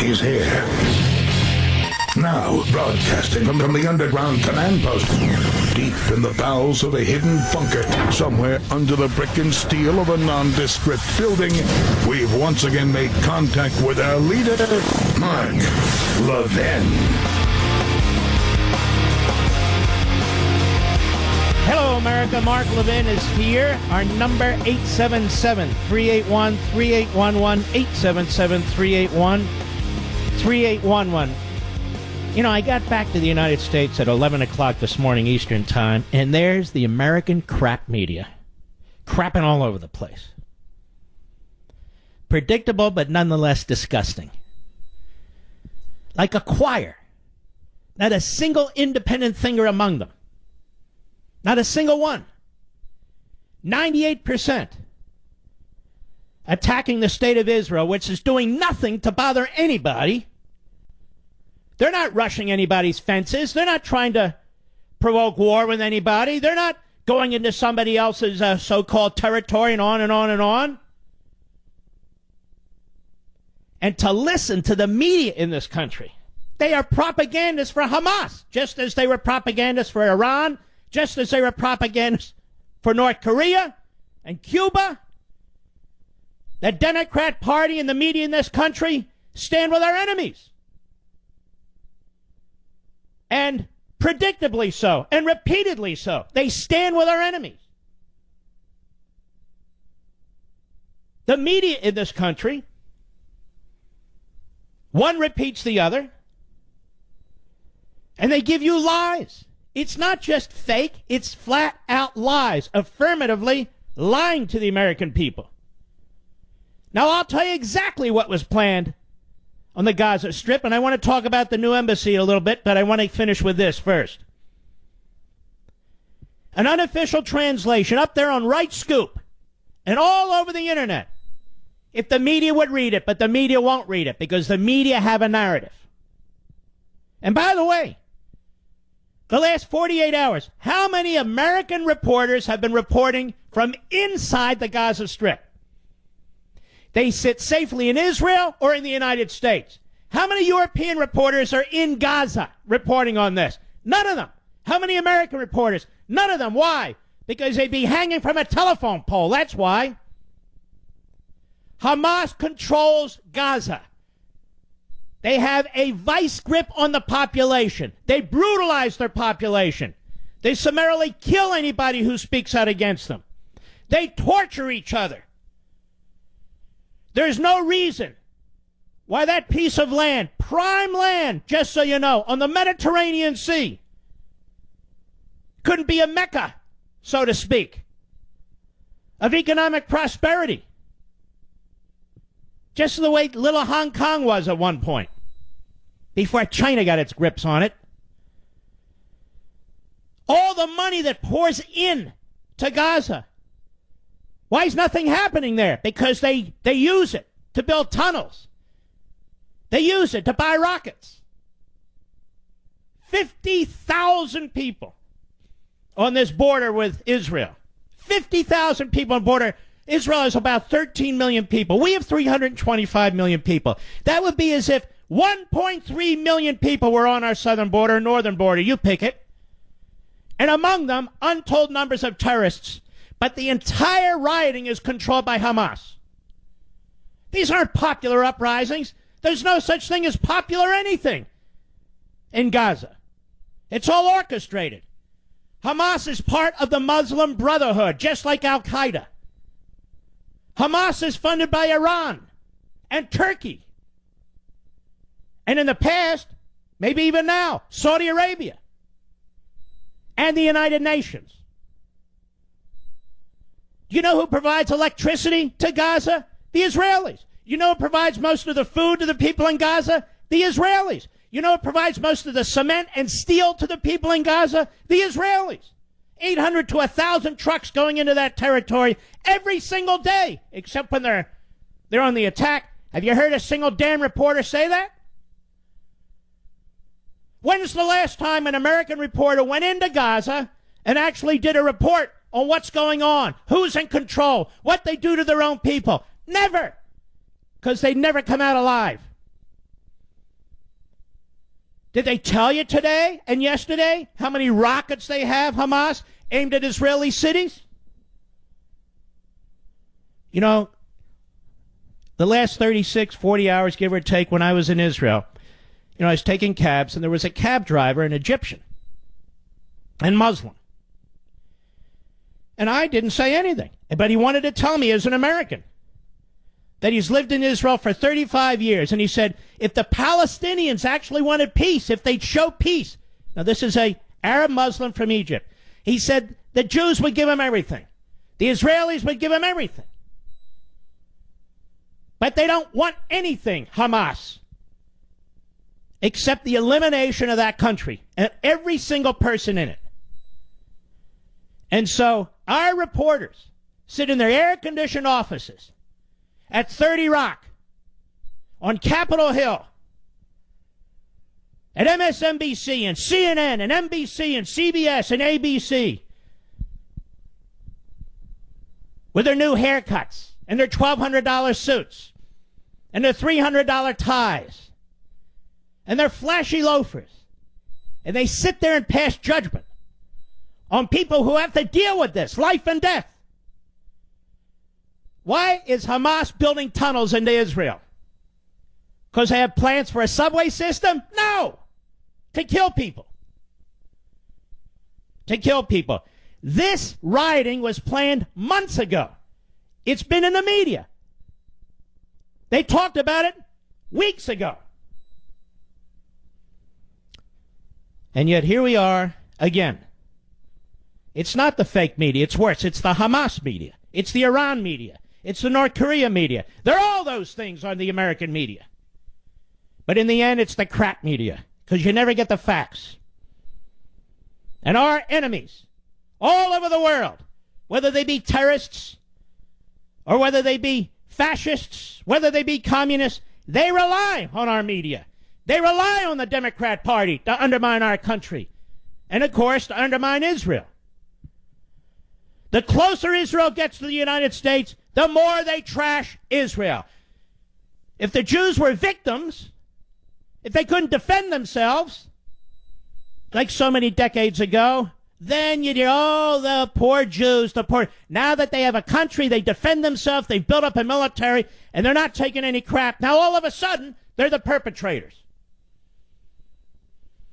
He's here. Now, broadcasting from the underground command post, deep in the bowels of a hidden bunker, somewhere under the brick and steel of a nondescript building, we've once again made contact with our leader, Mark Levin. Hello, America. Mark Levin is here. Our number, 877-381-3811, 877-381-3811. You know, I got back to the United States at 11 o'clock this morning Eastern Time, and there's the American crap media. Crapping all over the place. Predictable, but nonetheless disgusting. Like a choir. Not a single independent thinker among them. Not a single one. 98% attacking the state of Israel, which is doing nothing to bother anybody. They're not rushing anybody's fences. They're not trying to provoke war with anybody. They're not going into somebody else's so-called territory and on and on and on. And to listen to the media in this country. They are propagandists for Hamas, just as they were propagandists for Iran, just as they were propagandists for North Korea and Cuba. The Democrat Party and the media in this country stand with our enemies. And predictably so, and repeatedly so. They stand with our enemies. The media in this country, one repeats the other, and they give you lies. It's not just fake, it's flat out lies, affirmatively lying to the American people. Now, I'll tell you exactly what was planned on the Gaza Strip, and I want to talk about the new embassy a little bit, but I want to finish with this first. An unofficial translation up there on Right Scoop and all over the internet, if the media would read it, but the media won't read it because the media have a narrative. And by the way, the last 48 hours, how many American reporters have been reporting from inside the Gaza Strip? They sit safely in Israel or in the United States. How many European reporters are in Gaza reporting on this? None of them. How many American reporters? None of them. Why? Because they'd be hanging from a telephone pole. That's why. Hamas controls Gaza. They have a vice grip on the population. They brutalize their population. They summarily kill anybody who speaks out against them. They torture each other. There's no reason why that piece of land, prime land, just so you know, on the Mediterranean Sea, couldn't be a Mecca, so to speak, of economic prosperity. Just the way little Hong Kong was at one point, before China got its grips on it. All the money that pours in to Gaza. Why is nothing happening there? Because they use it to build tunnels. They use it to buy rockets. 50,000 people on this border with Israel. 50,000 people on border. Israel is about 13 million people. We have 325 million people. That would be as if 1.3 million people were on our southern border, northern border. You pick it. And among them, untold numbers of terrorists. But the entire rioting is controlled by Hamas. These aren't popular uprisings. There's no such thing as popular anything in Gaza. It's all orchestrated. Hamas is part of the Muslim Brotherhood, just like Al-Qaeda. Hamas is funded by Iran and Turkey. And in the past, maybe even now, Saudi Arabia and the United Nations. You know who provides electricity to Gaza? The Israelis. You know who provides most of the food to the people in Gaza? The Israelis. You know who provides most of the cement and steel to the people in Gaza? The Israelis. 800 to 1,000 trucks going into that territory every single day, except when they're on the attack. Have you heard a single damn reporter say that? When's the last time an American reporter went into Gaza and actually did a report on what's going on, who's in control, what they do to their own people? Never. Because they never come out alive. Did they tell you today and yesterday how many rockets they have, Hamas, aimed at Israeli cities? You know, the last 36, 40 hours, give or take, when I was in Israel, you know, I was taking cabs, and there was a cab driver, an Egyptian and Muslim. And I didn't say anything, but he wanted to tell me as an American that he's lived in Israel for 35 years. And he said, if the Palestinians actually wanted peace, if they'd show peace. Now, this is a Arab Muslim from Egypt. He said the Jews would give him everything. The Israelis would give him everything. But they don't want anything, Hamas, except the elimination of that country and every single person in it. And so our reporters sit in their air-conditioned offices at 30 Rock, on Capitol Hill, at MSNBC and CNN and NBC and CBS and ABC, with their new haircuts and their $1,200 suits and their $300 ties and their flashy loafers. And they sit there and pass judgment on people who have to deal with this, life and death. Why is Hamas building tunnels into Israel? Because they have plans for a subway system? No! To kill people. To kill people. This rioting was planned months ago. It's been in the media. They talked about it weeks ago. And yet here we are again. It's not the fake media. It's worse. It's the Hamas media. It's the Iran media. It's the North Korea media. They're all those things on the American media. But in the end, it's the crap media, because you never get the facts. And our enemies all over the world, whether they be terrorists or whether they be fascists, whether they be communists, they rely on our media. They rely on the Democrat Party to undermine our country. And, of course, to undermine Israel. The closer Israel gets to the United States, the more they trash Israel. If the Jews were victims, if they couldn't defend themselves, like so many decades ago, then you'd hear, oh, the poor Jews, the poor. Now that they have a country, they defend themselves, they've built up a military, and they're not taking any crap. Now, all of a sudden, they're the perpetrators.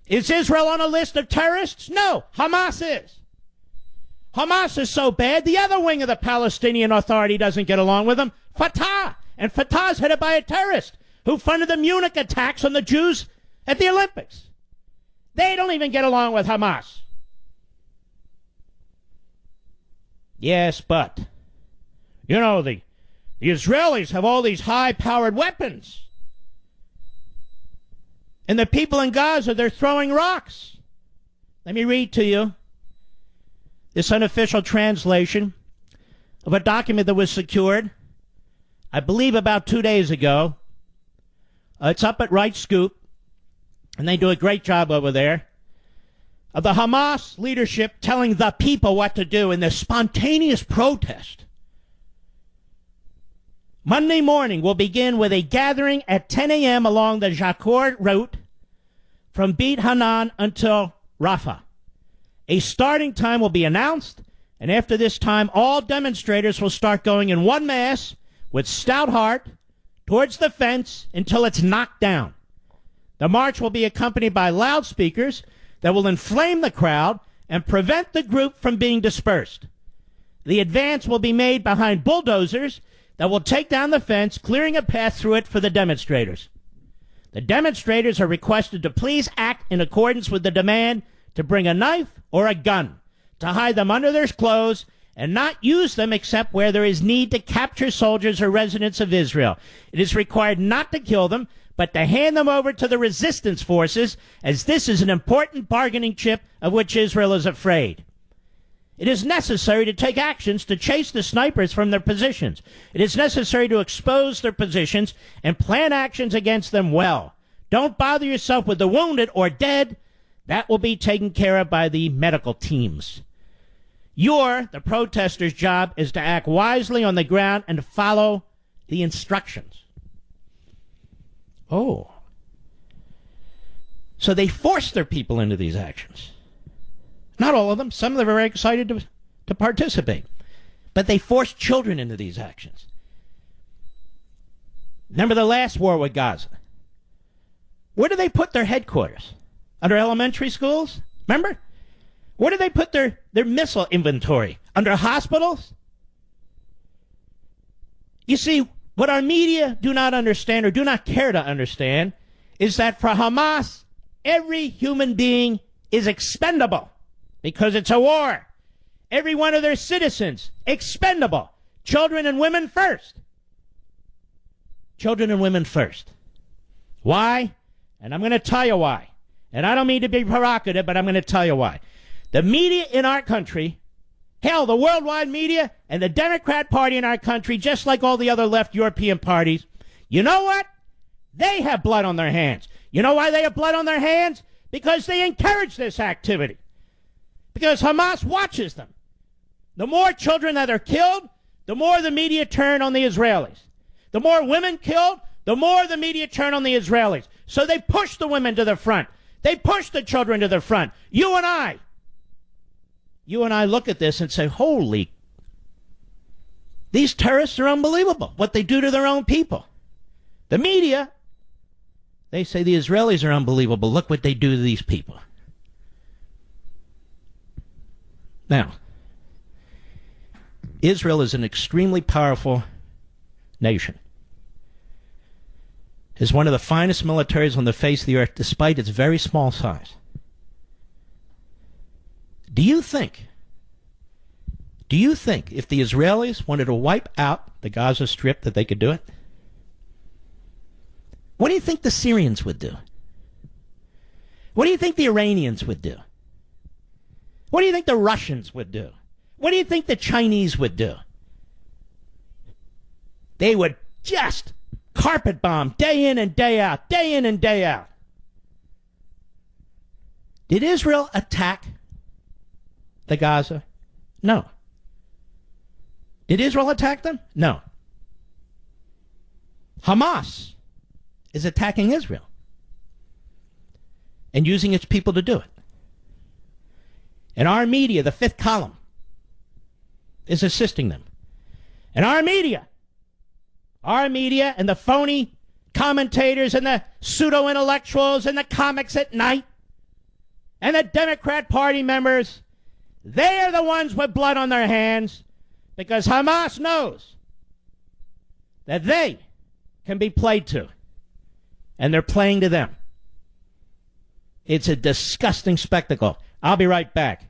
Is Israel on a list of terrorists? No, Hamas is. Hamas is so bad, the other wing of the Palestinian Authority doesn't get along with them, Fatah. And Fatah's headed by a terrorist who funded the Munich attacks on the Jews at the Olympics. They don't even get along with Hamas. Yes, but, you know, the Israelis have all these high-powered weapons. And the people in Gaza, they're throwing rocks. Let me read to you this unofficial translation of a document that was secured, I believe, about 2 days ago. It's up at Right Scoop, and they do a great job over there, of the Hamas leadership telling the people what to do in this spontaneous protest. Monday morning will begin with a gathering at 10 a.m. along the Jacor route from Beit Hanan until Rafah. A starting time will be announced, and after this time, all demonstrators will start going in one mass with stout heart towards the fence until it's knocked down. The march will be accompanied by loudspeakers that will inflame the crowd and prevent the group from being dispersed. The advance will be made behind bulldozers that will take down the fence, clearing a path through it for the demonstrators. The demonstrators are requested to please act in accordance with the demand to bring a knife or a gun, to hide them under their clothes, and not use them except where there is need to capture soldiers or residents of Israel. It is required not to kill them, but to hand them over to the resistance forces, as this is an important bargaining chip of which Israel is afraid. It is necessary to take actions to chase the snipers from their positions. It is necessary to expose their positions and plan actions against them well. Don't bother yourself with the wounded or dead. That will be taken care of by the medical teams. The protesters' job is to act wisely on the ground and to follow the instructions. Oh. So they force their people into these actions. Not all of them. Some of them are very excited to participate. But they force children into these actions. Remember the last war with Gaza? Where do they put their headquarters? Under elementary schools? Remember? Where do they put their missile inventory? Under hospitals? You see, what our media do not understand or do not care to understand is that for Hamas, every human being is expendable because it's a war. Every one of their citizens, expendable. Children and women first. Children and women first. Why? And I'm going to tell you why. And I don't mean to be provocative, but I'm going to tell you why. The media in our country, hell, the worldwide media and the Democrat Party in our country, just like all the other left European parties, you know what? They have blood on their hands. You know why they have blood on their hands? Because they encourage this activity. Because Hamas watches them. The more children that are killed, the more the media turn on the Israelis. The more women killed, the more the media turn on the Israelis. So they push the women to the front. They push the children to the front. You and I look at this and say, holy, these terrorists are unbelievable, what they do to their own people. The media, they say the Israelis are unbelievable. Look what they do to these people. Now, Israel is an extremely powerful nation. Is one of the finest militaries on the face of the earth, despite its very small size. Do you think if the Israelis wanted to wipe out the Gaza Strip that they could do it? What do you think the Syrians would do? What do you think the Iranians would do? What do you think the Russians would do? What do you think the Chinese would do? They would just carpet bomb day in and day out, day in and day out. Did Israel attack the Gaza? No. Did Israel attack them? No. Hamas is attacking Israel and using its people to do it. And our media, the fifth column, is assisting them. And our media and the phony commentators and the pseudo-intellectuals and the comics at night and the Democrat Party members, they are the ones with blood on their hands because Hamas knows that they can be played to. And they're playing to them. It's a disgusting spectacle. I'll be right back.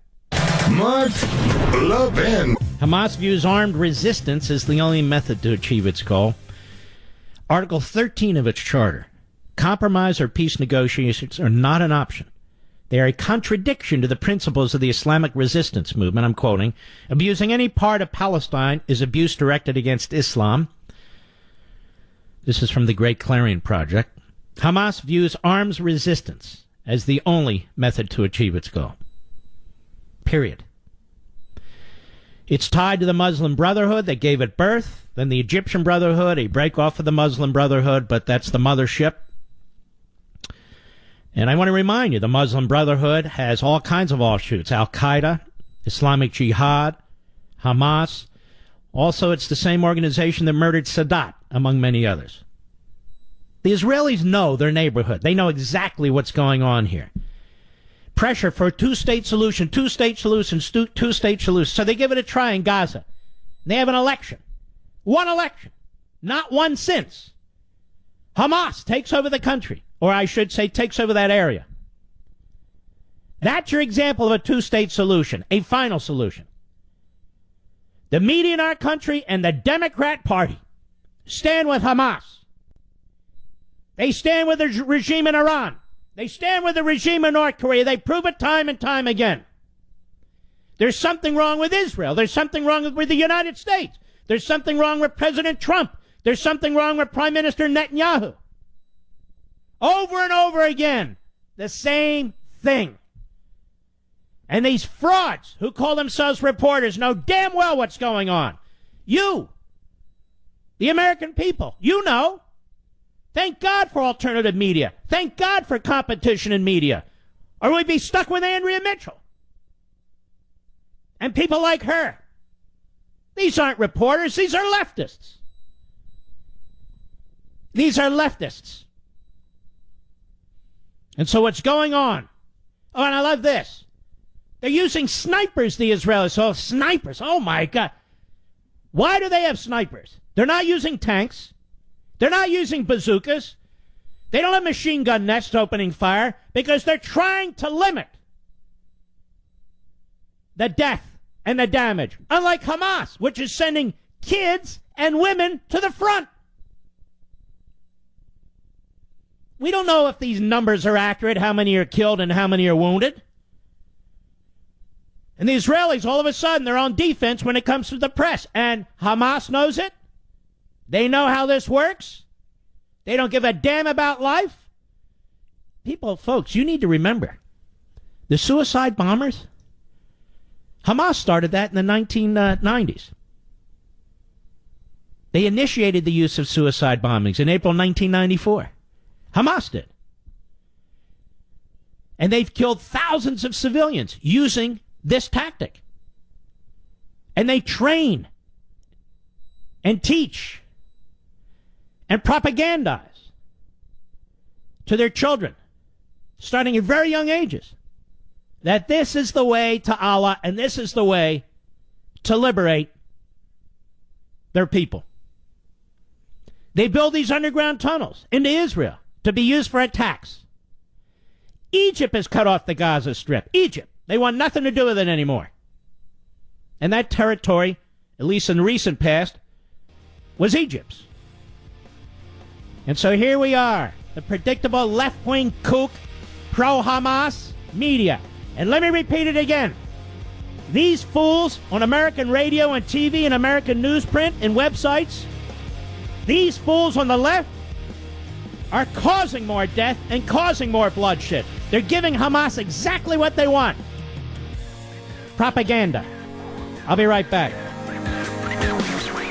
Mark Levin. Hamas views armed resistance as the only method to achieve its goal. Article 13 of its charter. Compromise or peace negotiations are not an option. They are a contradiction to the principles of the Islamic resistance movement. I'm quoting, abusing any part of Palestine is abuse directed against Islam. This is from the Great Clarion Project. Hamas views arms resistance as the only method to achieve its goal. Period. It's tied to the Muslim Brotherhood that gave it birth, then the Egyptian Brotherhood, a break off of the Muslim Brotherhood, but that's the mothership. And I want to remind you, the Muslim Brotherhood has all kinds of offshoots. Al-Qaeda, Islamic Jihad, Hamas. Also, it's the same organization that murdered Sadat, among many others. The Israelis know their neighborhood. They know exactly what's going on here. Pressure for a two-state solution, two-state solutions, two-state solutions. So they give it a try in Gaza. They have an election. One election. Not one since. Hamas takes over the country. Or I should say takes over that area. That's your example of a two-state solution. A final solution. The media in our country and the Democrat Party stand with Hamas. They stand with the regime in Iran. They stand with the regime in North Korea. They prove it time and time again. There's something wrong with Israel. There's something wrong with the United States. There's something wrong with President Trump. There's something wrong with Prime Minister Netanyahu. Over and over again, the same thing. And these frauds who call themselves reporters know damn well what's going on. You, the American people, you know. Thank God for alternative media. Thank God for competition in media. Or we'd be stuck with Andrea Mitchell. And people like her. These aren't reporters. These are leftists. These are leftists. And so what's going on? Oh, and I love this. They're using snipers, the Israelis. So snipers. Oh, my God. Why do they have snipers? They're not using tanks. They're not using bazookas. They don't have machine gun nests opening fire because they're trying to limit the death and the damage. Unlike Hamas, which is sending kids and women to the front. We don't know if these numbers are accurate, how many are killed and how many are wounded. And the Israelis, all of a sudden, they're on defense when it comes to the press. And Hamas knows it. They know how this works. They don't give a damn about life. People, folks, you need to remember, the suicide bombers, Hamas started that in the 1990s. They initiated the use of suicide bombings in April 1994. Hamas did. And they've killed thousands of civilians using this tactic. And they train and teach and propagandize to their children, starting at very young ages, that this is the way to Allah and this is the way to liberate their people. They build these underground tunnels into Israel to be used for attacks. Egypt has cut off the Gaza Strip. Egypt. They want nothing to do with it anymore. And that territory, at least in the recent past, was Egypt's. And so here we are, the predictable left-wing kook, pro-Hamas media. And let me repeat it again. These fools on American radio and TV and American newsprint and websites, these fools on the left are causing more death and causing more bloodshed. They're giving Hamas exactly what they want. Propaganda. I'll be right back.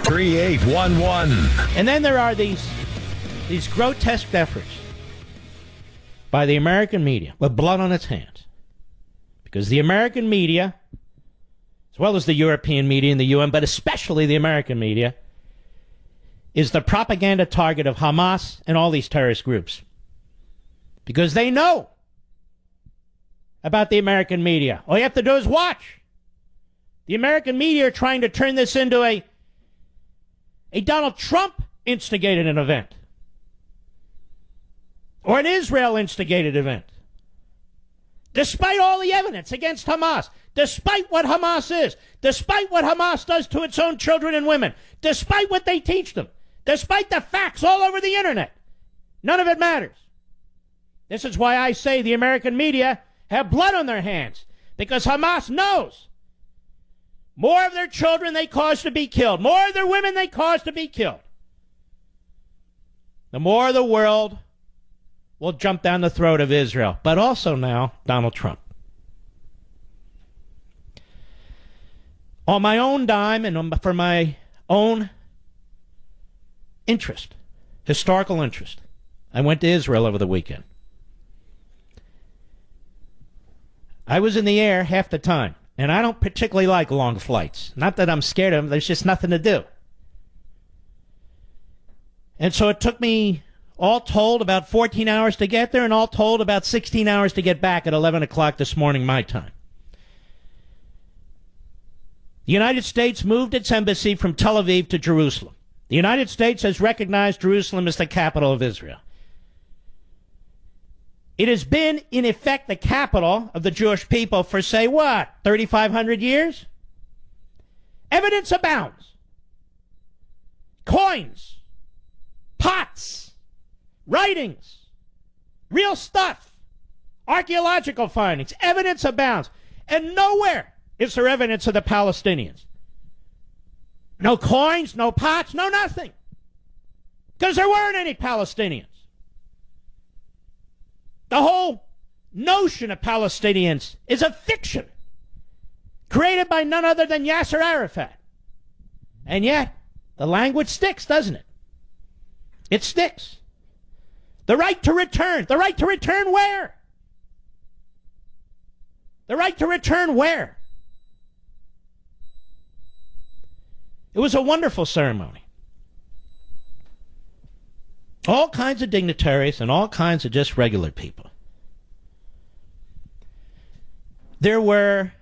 3811. And then there are these grotesque efforts by the American media with blood on its hands. Because the American media, as well as the European media and the UN, but especially the American media, is the propaganda target of Hamas and all these terrorist groups. Because they know about the American media. All you have to do is watch. The American media are trying to turn this into a Donald Trump instigated an event. Or an Israel instigated event. Despite all the evidence against Hamas, despite what Hamas is, despite what Hamas does to its own children and women, despite what they teach them, despite the facts all over the internet, none of it matters. This is why I say the American media have blood on their hands, because Hamas knows more of their children they cause to be killed, more of their women they cause to be killed, the more the world will jump down the throat of Israel, but also now Donald Trump. On my own dime and for my own interest, historical interest, I went to Israel over the weekend. I was in the air half the time, and I don't particularly like long flights. Not that I'm scared of them, there's just nothing to do. And so it took me, all told, about 14 hours to get there, and all told, about 16 hours to get back at 11 o'clock this morning, my time. The United States moved its embassy from Tel Aviv to Jerusalem. The United States has recognized Jerusalem as the capital of Israel. It has been, in effect, the capital of the Jewish people for, say, what, 3,500 years? Evidence abounds. Coins, pots, writings, real stuff, archaeological findings, evidence abounds. And nowhere is there evidence of the Palestinians. No coins, no pots, no nothing. Because there weren't any Palestinians. The whole notion of Palestinians is a fiction created by none other than Yasser Arafat. And yet, the language sticks, doesn't it? It sticks. The right to return. The right to return where? The right to return where? It was a wonderful ceremony. All kinds of dignitaries and all kinds of just regular people. There were,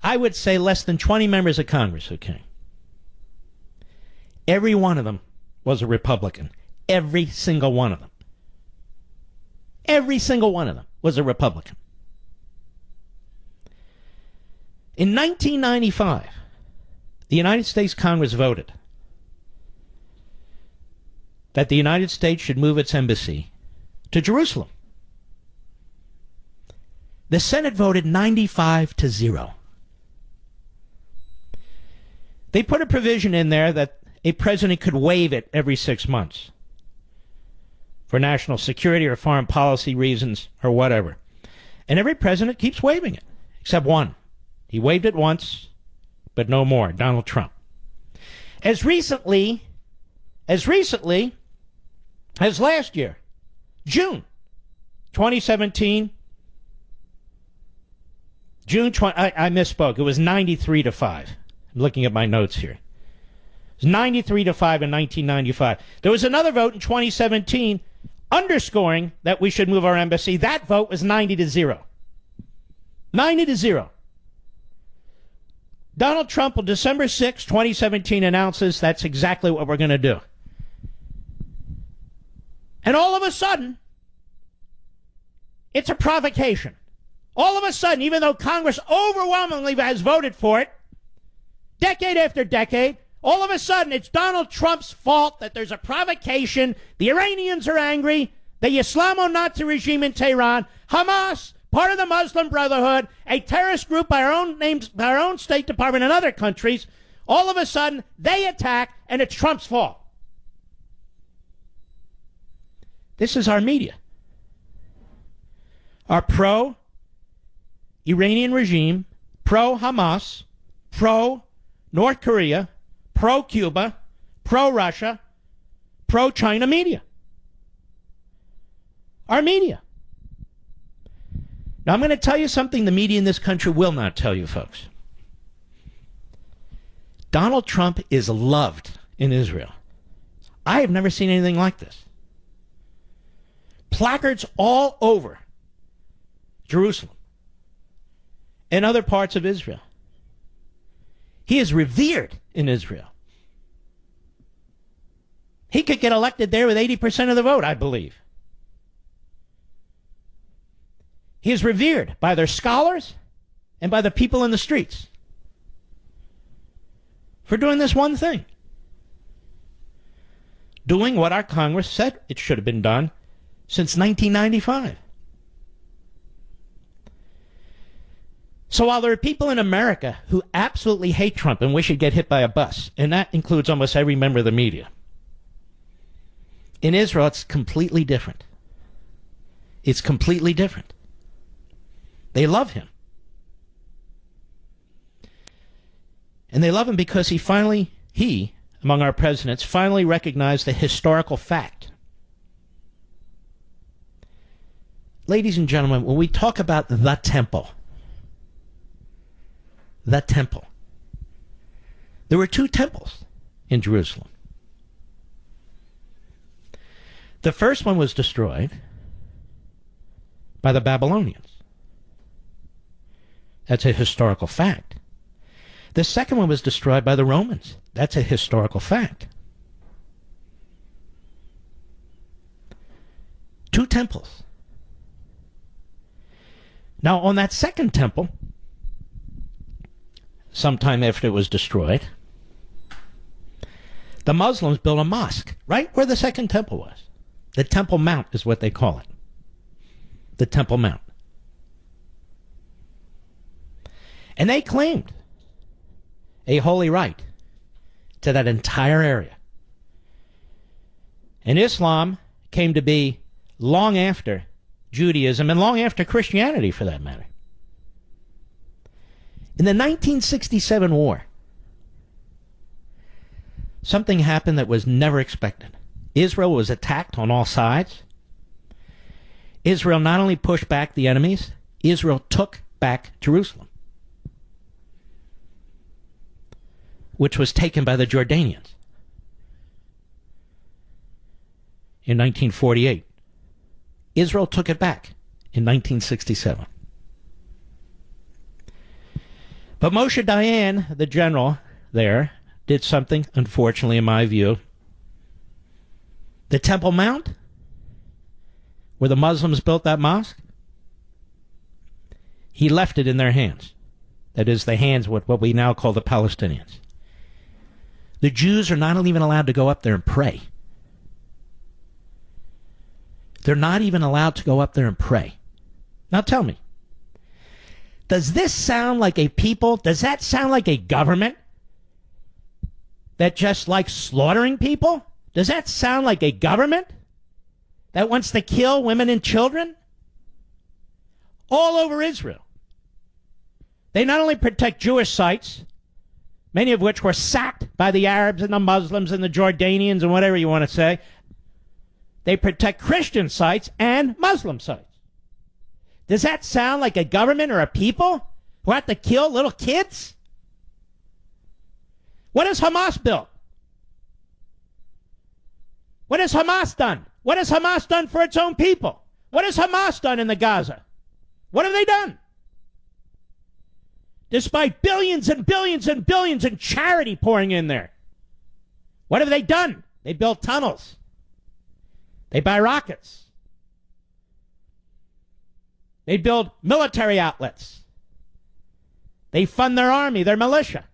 I would say, less than 20 members of Congress who came. Every one of them was a Republican. Every single one of them. Every single one of them was a Republican. In 1995, the United States Congress voted that the United States should move its embassy to Jerusalem. The Senate voted 95-0. They put a provision in there that a president could waive it every 6 months for national security or foreign policy reasons or whatever. And every president keeps waiving it, except one. He waived it once, but no more, Donald Trump. As recently as last year, June 2017, I misspoke. It was 93-5. I'm looking at my notes here. It was 93-5 in 1995. There was another vote in 2017 underscoring that we should move our embassy. That vote was 90-0. 90-0. Donald Trump on December 6, 2017 announces that's exactly what we're going to do. And all of a sudden, it's a provocation. All of a sudden, even though Congress overwhelmingly has voted for it, decade after decade, all of a sudden it's Donald Trump's fault that there's a provocation. The Iranians are angry. The Islamo-Nazi regime in Tehran, Hamas, part of the Muslim Brotherhood, a terrorist group by our own names, by our own State Department and other countries, all of a sudden they attack and it's Trump's fault. This is our media. Our pro-Iranian regime, pro-Hamas, pro-North Korea, pro-Cuba, pro-Russia, pro-China media. Our media. Now, I'm going to tell you something the media in this country will not tell you, folks. Donald Trump is loved in Israel. I have never seen anything like this. Placards all over Jerusalem and other parts of Israel. He is revered in Israel. He could get elected there with 80% of the vote, I believe. He is revered by their scholars and by the people in the streets for doing this one thing. Doing what our Congress said it should have been done since 1995. So while there are people in America who absolutely hate Trump and wish he'd get hit by a bus, and that includes almost every member of the media, in Israel it's completely different. It's completely different. They love him. And they love him because he, among our presidents, finally recognized the historical fact. Ladies and gentlemen, when we talk about the temple, there were two temples in Jerusalem. The first one was destroyed by the Babylonians. That's a historical fact. The second one was destroyed by the Romans. That's a historical fact. Two temples. Now, on that second temple, sometime after it was destroyed, the Muslims built a mosque right where the second temple was. The Temple Mount is what they call it. The Temple Mount. And they claimed a holy right to that entire area. And Islam came to be long after Judaism and long after Christianity, for that matter. In the 1967 war, something happened that was never expected. Israel was attacked on all sides. Israel not only pushed back the enemies, Israel took back Jerusalem, which was taken by the Jordanians in 1948. Israel took it back in 1967. But Moshe Dayan, the general there, did something, unfortunately, in my view. The Temple Mount, where the Muslims built that mosque, he left it in their hands. That is, the hands of what we now call the Palestinians. The Jews are not even allowed to go up there and pray. They're not even allowed to go up there and pray. Now tell me, does this sound like a people? Does that sound like a government that just likes slaughtering people? Does that sound like a government that wants to kill women and children? All over Israel. They not only protect Jewish sites, many of which were sacked by the Arabs and the Muslims and the Jordanians and whatever you want to say. They protect Christian sites and Muslim sites. Does that sound like a government or a people who have to kill little kids? What has Hamas built? What has Hamas done? What has Hamas done for its own people? What has Hamas done in the Gaza? What have they done? Despite billions and billions and billions in charity pouring in there, what have they done? They built tunnels. They buy rockets. They build military outlets. They fund their army, their militia.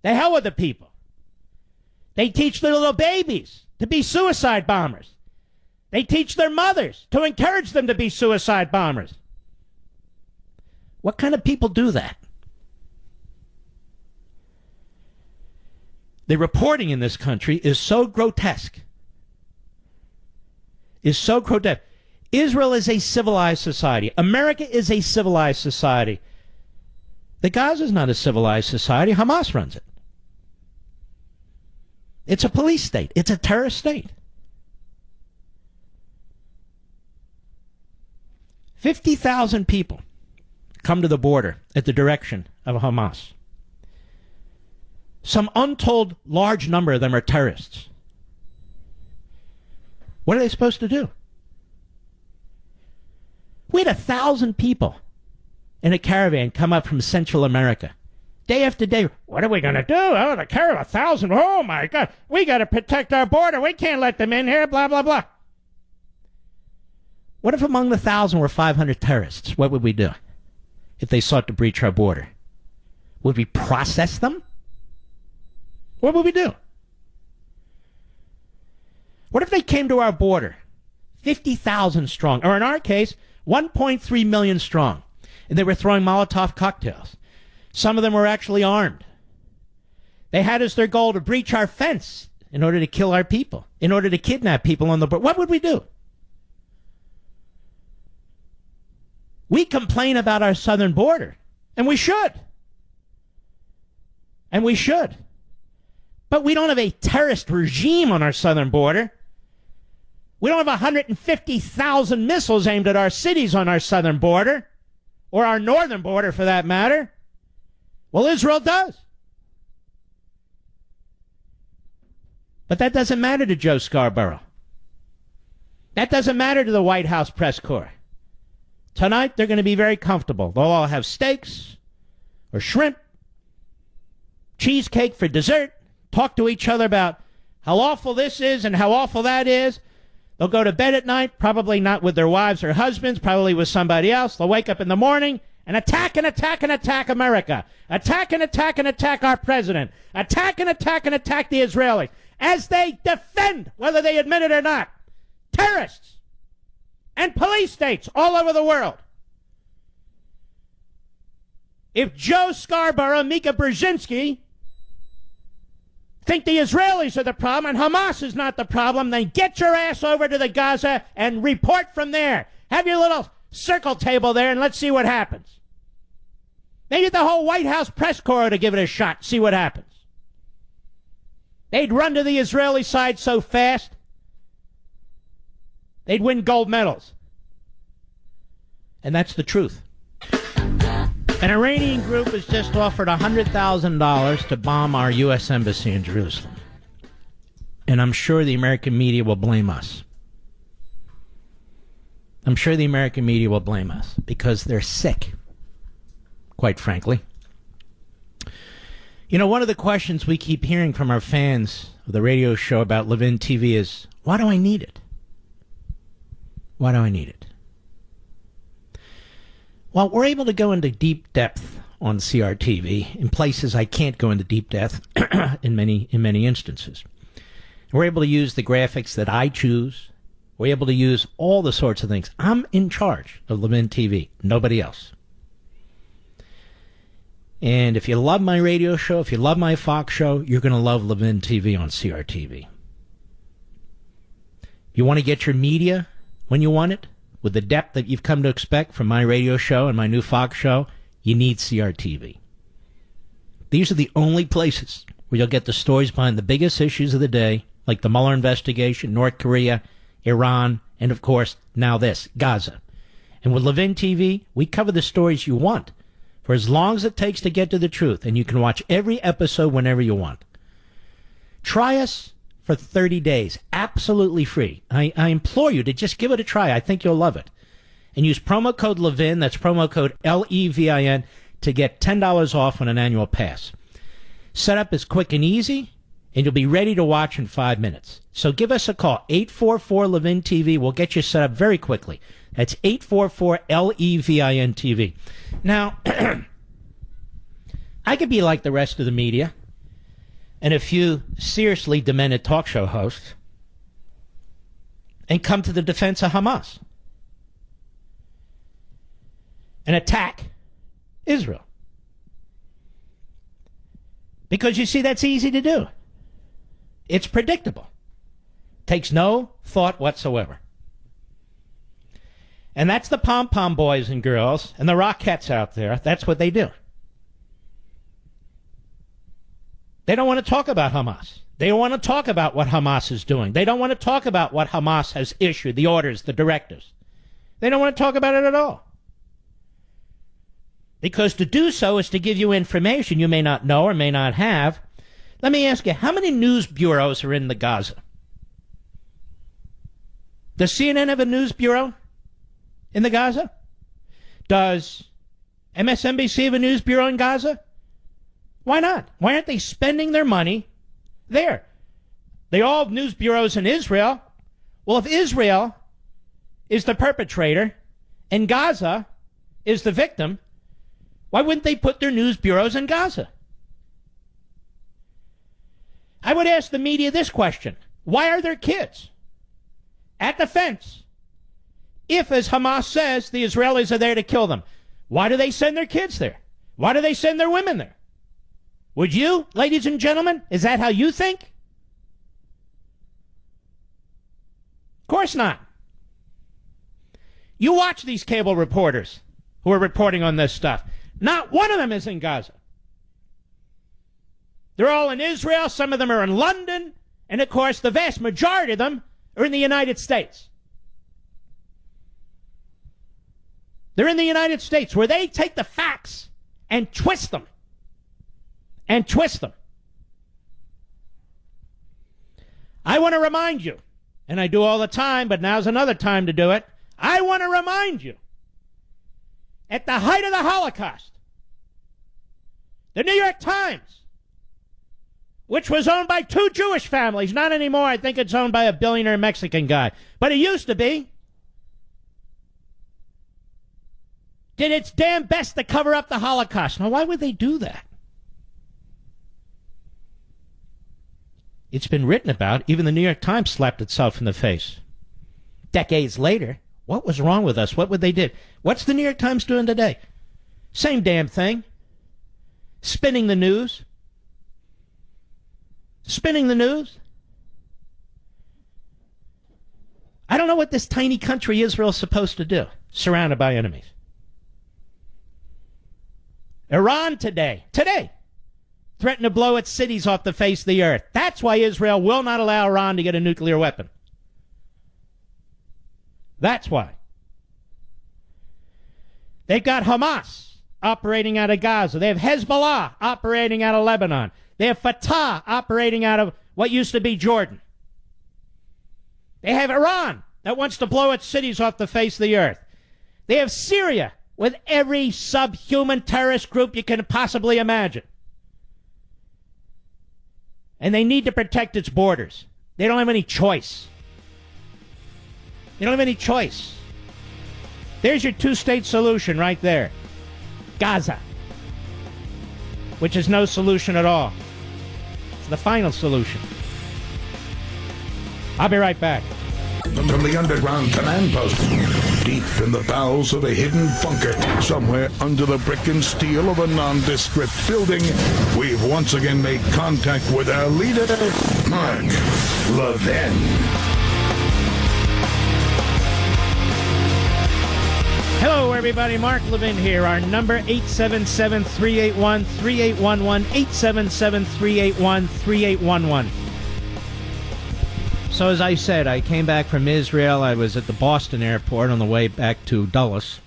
The hell with the people. They teach their little babies to be suicide bombers. They teach their mothers to encourage them to be suicide bombers. What kind of people do that? The reporting in this country is so grotesque. Israel is a civilized society. America is a civilized society. The Gaza is not a civilized society. Hamas runs it. It's a police state. It's a terrorist state. 50,000 people come to the border at the direction of Hamas. Some untold large number of them are terrorists. What are they supposed to do? We had 1,000 people in a caravan come up from Central America. Day after day, what are we going to do? Oh, the caravan, 1,000. Oh, my God. We got to protect our border. We can't let them in here, blah, blah, blah. What if among the 1,000 were 500 terrorists? What would we do if they sought to breach our border? Would we process them? What would we do? What if they came to our border, 50,000 strong, or in our case, 1.3 million strong, and they were throwing Molotov cocktails? Some of them were actually armed. They had as their goal to breach our fence in order to kill our people, in order to kidnap people on the border. What would we do? We complain about our southern border, and we should. And we should. But we don't have a terrorist regime on our southern border. We don't have 150,000 missiles aimed at our cities on our southern border, or our northern border for that matter. Well, Israel does. But that doesn't matter to Joe Scarborough. That doesn't matter to the White House press corps. Tonight, they're going to be very comfortable. They'll all have steaks or shrimp, cheesecake for dessert, talk to each other about how awful this is and how awful that is. They'll go to bed at night, probably not with their wives or husbands, probably with somebody else. They'll wake up in the morning and attack and attack and attack America. Attack and attack and attack our president. Attack and attack and attack the Israelis as they defend, whether they admit it or not, terrorists and police states all over the world. If Joe Scarborough and Mika Brzezinski think the Israelis are the problem and Hamas is not the problem, then get your ass over to the Gaza and report from there. Have your little circle table there and let's see what happens. Maybe the whole White House press corps to give it a shot, see what happens. They'd run to the Israeli side so fast, they'd win gold medals. And that's the truth. An Iranian group has just offered $100,000 to bomb our U.S. embassy in Jerusalem. And I'm sure the American media will blame us. I'm sure the American media will blame us because they're sick, quite frankly. You know, one of the questions we keep hearing from our fans of the radio show about Levin TV is, why do I need it? Why do I need it? Well, we're able to go into deep depth on CRTV in places I can't go into deep depth in many instances. We're able to use the graphics that I choose. We're able to use all the sorts of things. I'm in charge of Levin TV, nobody else. And if you love my radio show, if you love my Fox show, you're going to love Levin TV on CRTV. You want to get your media when you want it, with the depth that you've come to expect from my radio show and my new Fox show, you need CRTV. These are the only places where you'll get the stories behind the biggest issues of the day, like the Mueller investigation, North Korea, Iran, and of course, now this, Gaza. And with Levin TV, we cover the stories you want for as long as it takes to get to the truth, and you can watch every episode whenever you want. Try us for 30 days, absolutely free. I implore you to just give it a try. I think you'll love it. And use promo code Levin, that's promo code LEVIN, to get $10 off on an annual pass. Setup is quick and easy, and you'll be ready to watch in 5 minutes. So give us a call, 844-LEVIN-TV. We'll get you set up very quickly. That's 844-LEVIN-TV. Now, I could be like the rest of the media and a few seriously demented talk show hosts and come to the defense of Hamas and attack Israel. Because, you see, that's easy to do. It's predictable. Takes no thought whatsoever. And that's the pom-pom boys and girls and the Rockettes out there. That's what they do. They don't want to talk about Hamas. They don't want to talk about what Hamas is doing. They don't want to talk about what Hamas has issued, the orders, the directives. They don't want to talk about it at all. Because to do so is to give you information you may not know or may not have. Let me ask you, how many news bureaus are in the Gaza? Does CNN have a news bureau in the Gaza? Does MSNBC have a news bureau in Gaza? Why not? Why aren't they spending their money there? They all have news bureaus in Israel. Well, if Israel is the perpetrator and Gaza is the victim, why wouldn't they put their news bureaus in Gaza? I would ask the media this question. Why are there kids at the fence if, as Hamas says, the Israelis are there to kill them? Why do they send their kids there? Why do they send their women there? Would you, ladies and gentlemen? Is that how you think? Of course not. You watch these cable reporters who are reporting on this stuff. Not one of them is in Gaza. They're all in Israel. Some of them are in London. And, of course, the vast majority of them are in the United States. They're in the United States, where they take the facts and twist them. And twist them. I want to remind you, and I do all the time, but now's another time to do it. I want to remind you, at the height of the Holocaust, the New York Times, which was owned by two Jewish families, not anymore. I think it's owned by a billionaire Mexican guy, but it used to be, did its damn best to cover up the Holocaust. Now, why would they do that? It's been written about. Even the New York Times slapped itself in the face. Decades later, what was wrong with us? What would they do? What's the New York Times doing today? Same damn thing. Spinning the news. Spinning the news. I don't know what this tiny country Israel is supposed to do, surrounded by enemies. Iran today, threaten to blow its cities off the face of the earth. That's why Israel will not allow Iran to get a nuclear weapon. That's why. They've got Hamas operating out of Gaza. They have Hezbollah operating out of Lebanon. They have Fatah operating out of what used to be Jordan. They have Iran that wants to blow its cities off the face of the earth. They have Syria with every subhuman terrorist group you can possibly imagine. And they need to protect its borders. They don't have any choice. They don't have any choice. There's your two-state solution right there. Gaza, which is no solution at all. It's the final solution. I'll be right back. From the underground command post, deep in the bowels of a hidden bunker, somewhere under the brick and steel of a nondescript building, we've once again made contact with our leader, Mark Levin. Hello, everybody. Mark Levin here. Our number, 877-381-3811, 877-381-3811. So as I said, I came back from Israel. I was at the Boston airport on the way back to Dulles,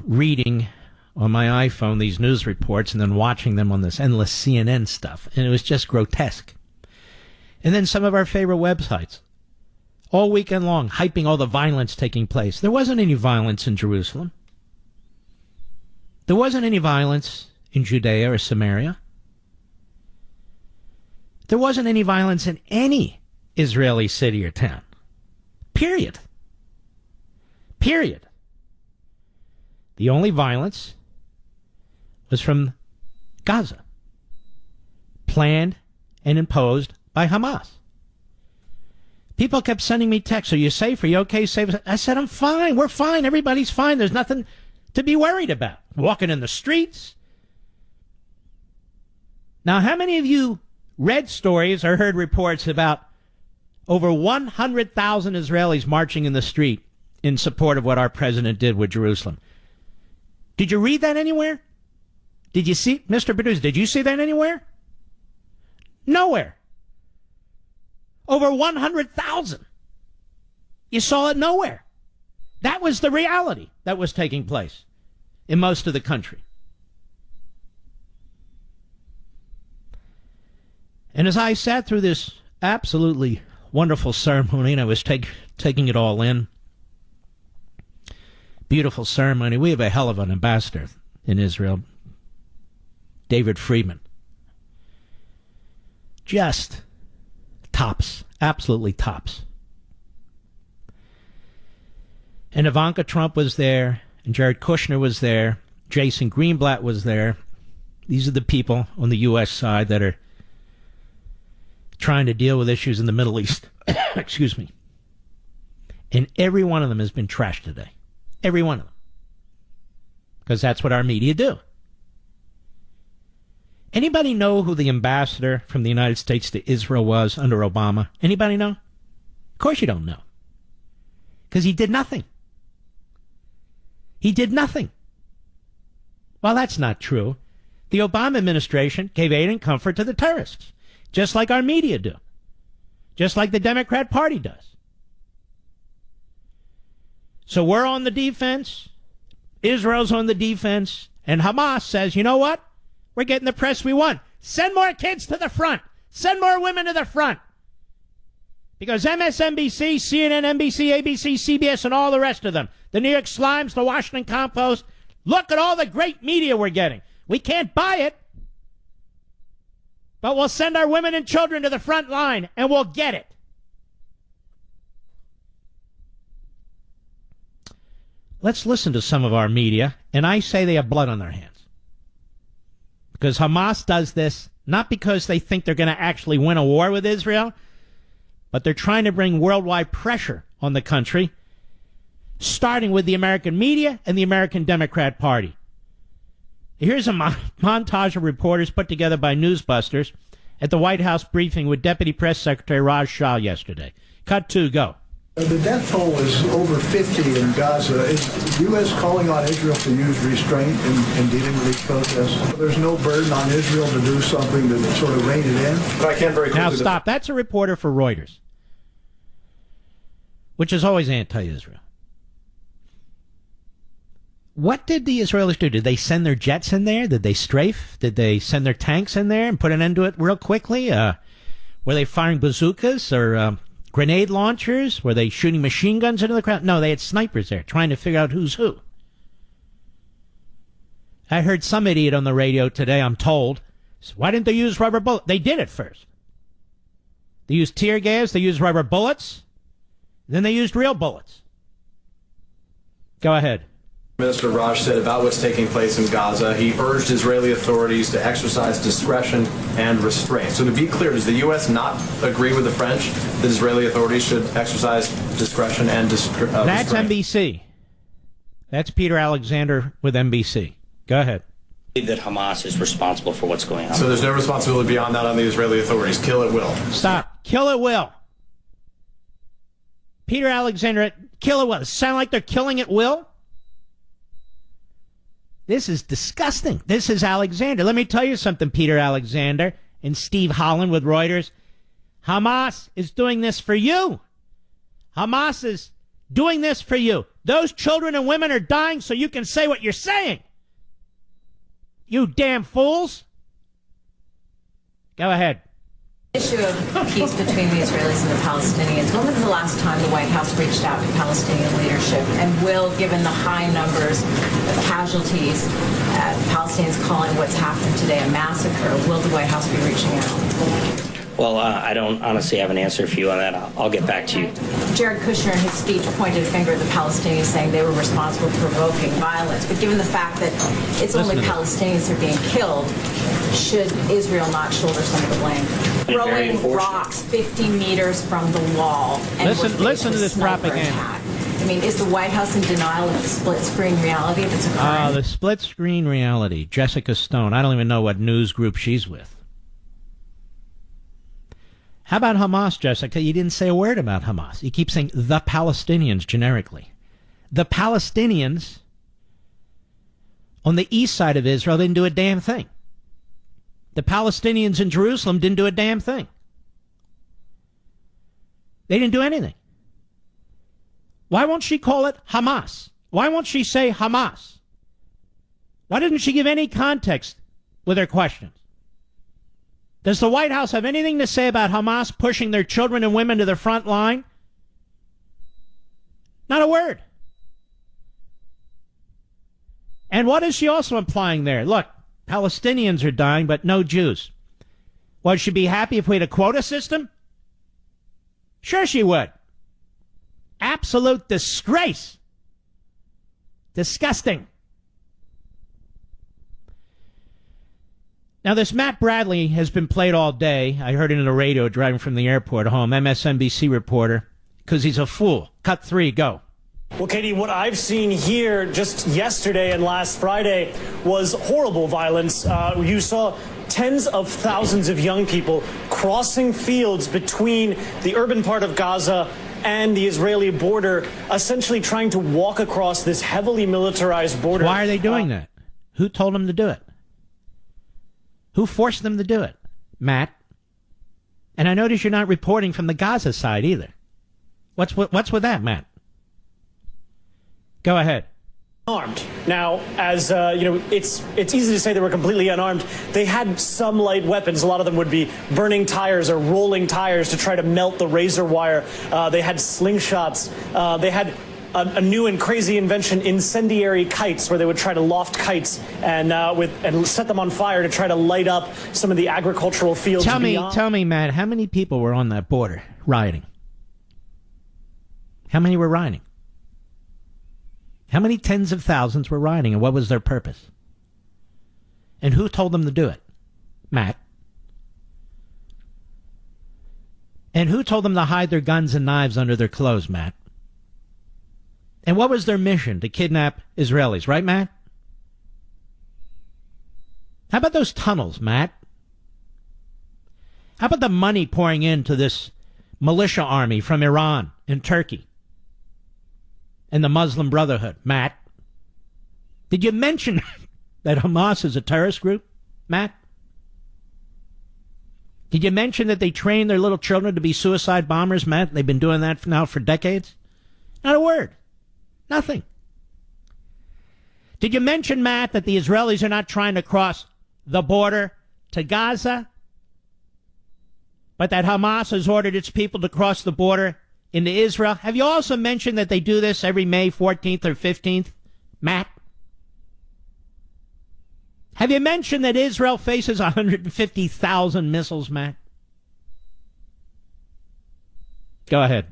reading on my iPhone these news reports and then watching them on this endless CNN stuff. And it was just grotesque. And then some of our favorite websites, all weekend long, hyping all the violence taking place. There wasn't any violence in Jerusalem. There wasn't any violence in Judea or Samaria. There wasn't any violence in any Israeli city or town. Period. Period. The only violence was from Gaza, planned and imposed by Hamas. People kept sending me texts. Are you safe? Are you okay? Safe? I said, I'm fine. We're fine. Everybody's fine. There's nothing to be worried about. Walking in the streets. Now, how many of you read stories or heard reports about over 100,000 Israelis marching in the street in support of what our president did with Jerusalem? Did you read that anywhere? Did you see, Mr. Producer, did you see that anywhere? Nowhere. Over 100,000. You saw it nowhere. That was the reality that was taking place in most of the country. And as I sat through this absolutely wonderful ceremony, and I was taking it all in, beautiful ceremony. We have a hell of an ambassador in Israel, David Friedman. Just tops, absolutely tops. And Ivanka Trump was there, and Jared Kushner was there, Jason Greenblatt was there. These are the people on the U.S. side that are trying to deal with issues in the Middle East. Excuse me. And every one of them has been trashed today. Every one of them. Because that's what our media do. Anybody know who the ambassador from the United States to Israel was under Obama? Anybody know? Of course you don't know. Because he did nothing. He did nothing. Well, that's not true. The Obama administration gave aid and comfort to the terrorists, just like our media do, just like the Democrat Party does. So we're on the defense, Israel's on the defense, and Hamas says, you know what? We're getting the press we want. Send more kids to the front. Send more women to the front. Because MSNBC, CNN, NBC, ABC, CBS, and all the rest of them, the New York Slimes, the Washington Compost, look at all the great media we're getting. We can't buy it, but we'll send our women and children to the front line, and we'll get it. Let's listen to some of our media, and I say they have blood on their hands. Because Hamas does this not because they think they're going to actually win a war with Israel, but they're trying to bring worldwide pressure on the country, starting with the American media and the American Democrat Party. Here's a montage of reporters put together by Newsbusters at the White House briefing with Deputy Press Secretary Raj Shah yesterday. Cut 2, go. The death toll is over 50 in Gaza. Is the U.S. calling on Israel to use restraint in dealing with these protests? There's no burden on Israel to do something to sort of rein it in? But I can't very quickly... Now stop. That's a reporter for Reuters, which is always anti-Israel. What did the Israelis do? Did they send their jets in there? Did they strafe? Did they send their tanks in there and put an end to it real quickly? Were they firing bazookas or grenade launchers? Were they shooting machine guns into the crowd? No, they had snipers there trying to figure out who's who. I heard some idiot on the radio today, I'm told, why didn't they use rubber bullets? They did it first. They used tear gas, they used rubber bullets, then they used real bullets. Go ahead. Minister Raj said about what's taking place in Gaza. He urged Israeli authorities to exercise discretion and restraint. So to be clear, does the U.S. not agree with the French that Israeli authorities should exercise discretion and restraint? That's NBC. That's Peter Alexander with NBC. Go ahead. That Hamas is responsible for what's going on. So there's no responsibility beyond that on the Israeli authorities. Kill at will. Stop. Kill at will. Peter Alexander, kill at will. Does it sound like they're killing at will? This is disgusting. This is Alexander. Let me tell you something, Peter Alexander and Steve Holland with Reuters. Hamas is doing this for you. Hamas is doing this for you. Those children and women are dying so you can say what you're saying. You damn fools. Go ahead. Issue of peace between the Israelis and the Palestinians. When was the last time the White House reached out to Palestinian leadership? And will, given the high numbers of casualties, Palestinians calling what's happened today a massacre, will the White House be reaching out? Well, I don't honestly have an answer for you on that. I'll get back to you. Jared Kushner in his speech pointed a finger at the Palestinians, saying they were responsible for provoking violence. But given the fact that it's only Palestinians that are being killed, should Israel not shoulder some of the blame? Throwing rocks 50 meters from the wall. And listen to this propaganda. Attack. I mean, is the White House in denial of the split-screen reality that's occurring? The split-screen reality. Jessica Stone. I don't even know what news group she's with. How about Hamas, Jessica? You didn't say a word about Hamas. You keep saying the Palestinians generically. The Palestinians on the east side of Israel didn't do a damn thing. The Palestinians in Jerusalem didn't do a damn thing. They didn't do anything. Why won't she call it Hamas? Why won't she say Hamas? Why doesn't she give any context with her questions? Does the White House have anything to say about Hamas pushing their children and women to the front line? Not a word. And what is she also implying there? Look, Palestinians are dying, but no Jews. Would she be happy if we had a quota system? Sure she would. Absolute disgrace. Disgusting. Now, this Matt Bradley has been played all day. I heard it in the radio driving from the airport home, MSNBC reporter, because he's a fool. Cut 3, go. Well, Katie, what I've seen here just yesterday and last Friday was horrible violence. You saw tens of thousands of young people crossing fields between the urban part of Gaza and the Israeli border, essentially trying to walk across this heavily militarized border. Why are they doing that? Who told them to do it? Who forced them to do it? Matt. And I notice you're not reporting from the Gaza side either. What's with that, Matt? Go ahead. Armed. Now, as it's easy to say they were completely unarmed. They had some light weapons. A lot of them would be burning tires or rolling tires to try to melt the razor wire. They had slingshots. They had a new and crazy invention, incendiary kites, where they would try to loft kites and set them on fire to try to light up some of the agricultural fields. Tell me, Matt, how many people were on that border rioting? How many were rioting? How many tens of thousands were rioting, and what was their purpose? And who told them to do it? Matt. And who told them to hide their guns and knives under their clothes, Matt? And what was their mission? To kidnap Israelis, right, Matt? How about those tunnels, Matt? How about the money pouring into this militia army from Iran and Turkey and the Muslim Brotherhood, Matt? Did you mention that Hamas is a terrorist group, Matt? Did you mention that they train their little children to be suicide bombers, Matt? They've been doing that now for decades. Not a word. Nothing. Did you mention, Matt, that the Israelis are not trying to cross the border to Gaza, but that Hamas has ordered its people to cross the border into Israel? Have you also mentioned that they do this every May 14th or 15th, Matt? Have you mentioned that Israel faces 150,000 missiles, Matt? Go ahead.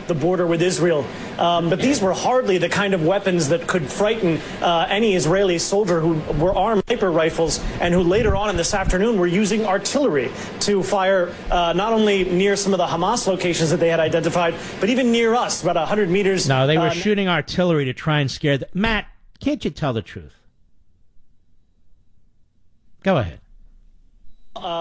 The border with Israel. But these were hardly the kind of weapons that could frighten any Israeli soldier who were armed sniper rifles and who later on in this afternoon were using artillery to fire not only near some of the Hamas locations that they had identified, but even near us, about 100 meters. No, they were shooting artillery to try and scare the... Matt, can't you tell the truth? Go ahead.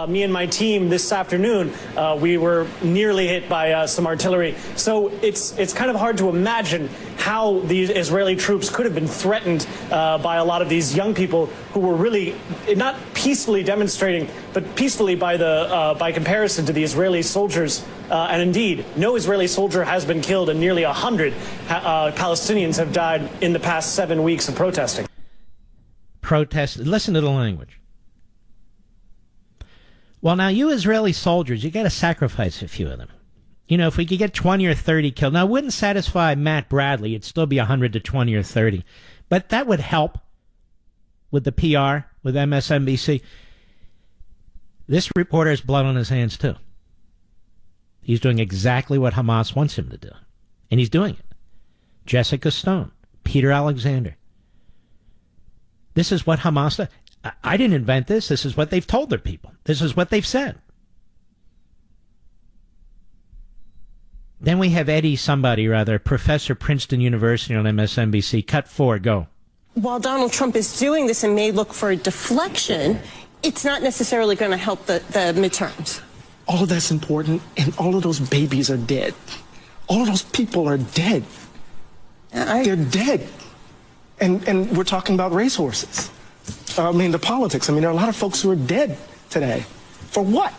Me and my team this afternoon, we were nearly hit by some artillery. So it's kind of hard to imagine how the Israeli troops could have been threatened by a lot of these young people who were really not peacefully demonstrating, but peacefully by comparison to the Israeli soldiers. And indeed, no Israeli soldier has been killed, and nearly 100 Palestinians have died in the past 7 weeks of protesting. Listen to the language. Well, now, you Israeli soldiers, you got to sacrifice a few of them. You know, if we could get 20 or 30 killed. Now, it wouldn't satisfy Matt Bradley. It'd still be 100 to 20 or 30. But that would help with the PR, with MSNBC. This reporter has blood on his hands, too. He's doing exactly what Hamas wants him to do. And he's doing it. Jessica Stone, Peter Alexander. This is what Hamas does. I didn't invent this. This is what they've told their people. This is what they've said. Then we have Professor Princeton University on MSNBC. Cut 4, go. While Donald Trump is doing this and may look for a deflection, it's not necessarily going to help the midterms. All of that's important, and all of those babies are dead. All of those people are dead. They're dead. And we're talking about racehorses. The politics. There are a lot of folks who are dead today. For what?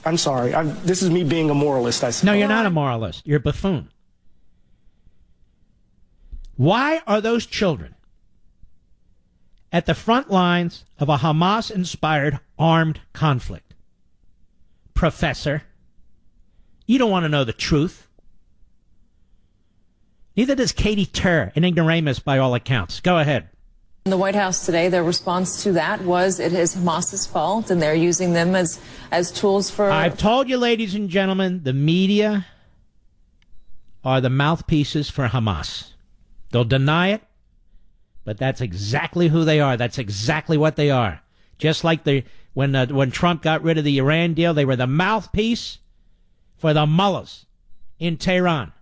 I'm sorry. This is me being a moralist, I suppose. No, you're not a moralist. You're a buffoon. Why are those children at the front lines of a Hamas-inspired armed conflict? Professor, you don't want to know the truth. Neither does Katie Tur, an ignoramus by all accounts. Go ahead. In the White House today, their response to that was it is Hamas's fault, and they're using them as tools for... I've told you, ladies and gentlemen, the media are the mouthpieces for Hamas. They'll deny it, but that's exactly who they are. That's exactly what they are. Just like when Trump got rid of the Iran deal, they were the mouthpiece for the mullahs in Tehran.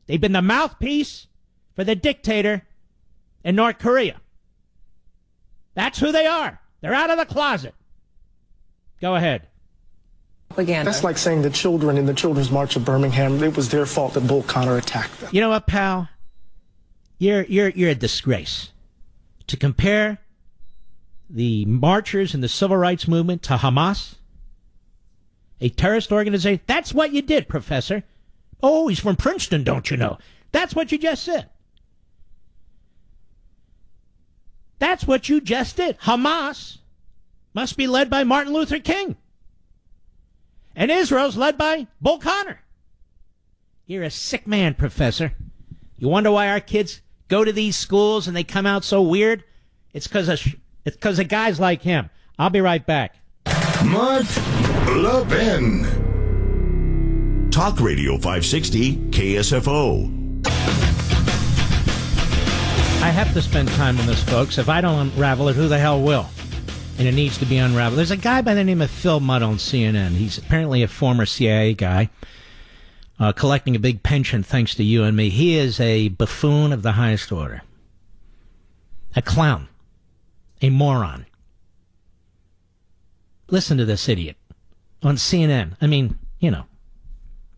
They've been the mouthpiece for the dictator in North Korea. That's who they are. They're out of the closet. Go ahead. That's like saying the children in the Children's March of Birmingham, it was their fault that Bull Connor attacked them. You know what, pal? You're a disgrace. To compare the marchers in the civil rights movement to Hamas, a terrorist organization, that's what you did, Professor. Oh, he's from Princeton, don't you know? That's what you just said. That's what you just did. Hamas must be led by Martin Luther King. And Israel's led by Bull Connor. You're a sick man, Professor. You wonder why our kids go to these schools and they come out so weird? It's because of guys like him. I'll be right back. Mark Levin. Talk Radio 560 KSFO. I have to spend time on this, folks. If I don't unravel it, who the hell will? And it needs to be unraveled. There's a guy by the name of Phil Mudd on CNN. He's apparently a former CIA guy, collecting a big pension thanks to you and me. He is a buffoon of the highest order. A clown. A moron. Listen to this idiot on CNN.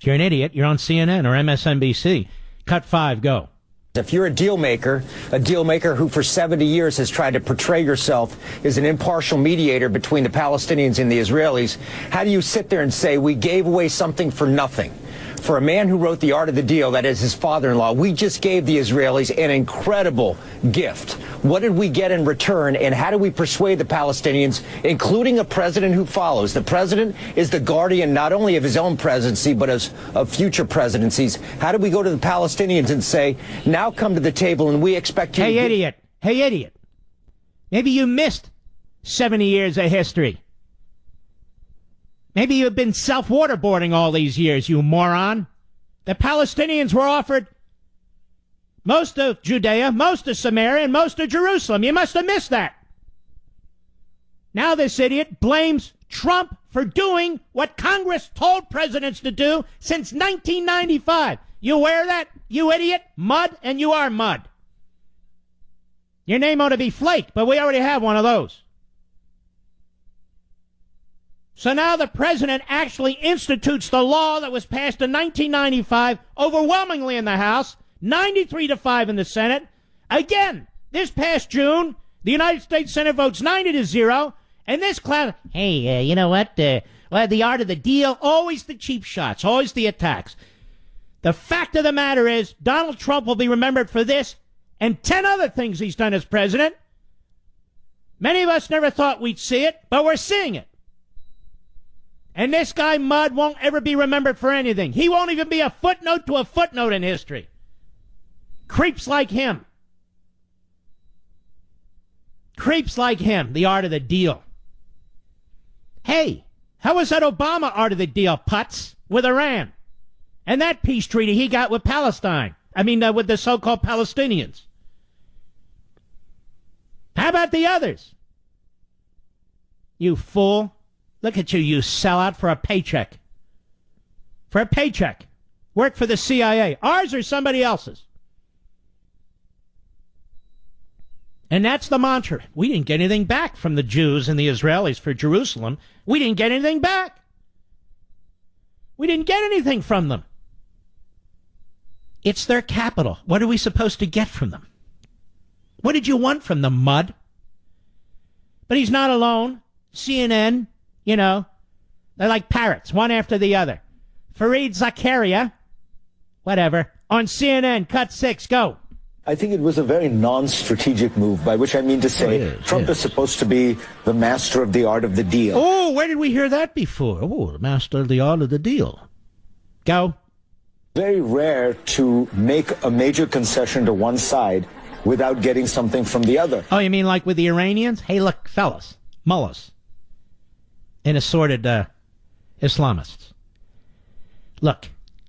If you're an idiot, you're on CNN or MSNBC. Cut 5, go. If you're a deal maker who for 70 years has tried to portray yourself as an impartial mediator between the Palestinians and the Israelis, how do you sit there and say we gave away something for nothing? For a man who wrote The Art of the Deal, that is his father-in-law, we just gave the Israelis an incredible gift. What did we get in return, and how do we persuade the Palestinians, including a president who follows? The president is the guardian not only of his own presidency, but of future presidencies. How do we go to the Palestinians and say, now come to the table and we expect you to... Hey, idiot. Maybe you missed 70 years of history. Maybe you've been self-waterboarding all these years, you moron. The Palestinians were offered most of Judea, most of Samaria, and most of Jerusalem. You must have missed that. Now this idiot blames Trump for doing what Congress told presidents to do since 1995. You aware of that, you idiot? Mud, and you are mud. Your name ought to be Flake, but we already have one of those. So now the president actually institutes the law that was passed in 1995, overwhelmingly in the House, 93-5 in the Senate. Again, this past June, the United States Senate votes 90-0, and this class, hey, you know what? The art of the deal, always the cheap shots, always the attacks. The fact of the matter is, Donald Trump will be remembered for this and 10 other things he's done as president. Many of us never thought we'd see it, but we're seeing it. And this guy, Mudd, won't ever be remembered for anything. He won't even be a footnote to a footnote in history. Creeps like him. Creeps like him, the art of the deal. Hey, how was that Obama art of the deal, putz, with Iran? And that peace treaty he got with Palestine. With the so-called Palestinians. How about the others? You fool. Look at you, you sellout for a paycheck. For a paycheck. Work for the CIA. Ours or somebody else's. And that's the mantra. We didn't get anything back from the Jews and the Israelis for Jerusalem. We didn't get anything back. We didn't get anything from them. It's their capital. What are we supposed to get from them? What did you want from them, Mudd? But he's not alone. CNN... they're like parrots, one after the other. Fareed Zakaria, whatever, on CNN, cut 6, go. I think it was a very non-strategic move, by which I mean to say Trump is supposed to be the master of the art of the deal. Oh, where did we hear that before? Oh, the master of the art of the deal. Go. Very rare to make a major concession to one side without getting something from the other. Oh, you mean like with the Iranians? Hey, look, fellas, mullahs. And assorted Islamists. Look,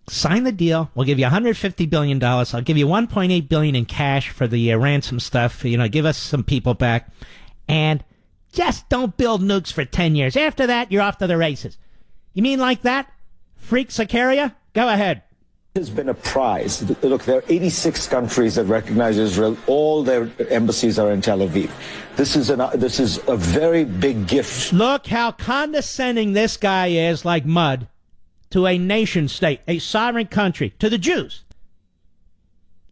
sign the deal. We'll give you $150 billion. I'll give you $1.8 billion in cash for the ransom stuff. Give us some people back. And just don't build nukes for 10 years. After that, you're off to the races. You mean like that? Freak Zakaria? Go ahead. Has been a prize. Look, there are 86 countries that recognize Israel. All their embassies are in Tel Aviv. This is a very big gift. Look how condescending this guy is, like Mudd, to a nation state, a sovereign country, to the Jews.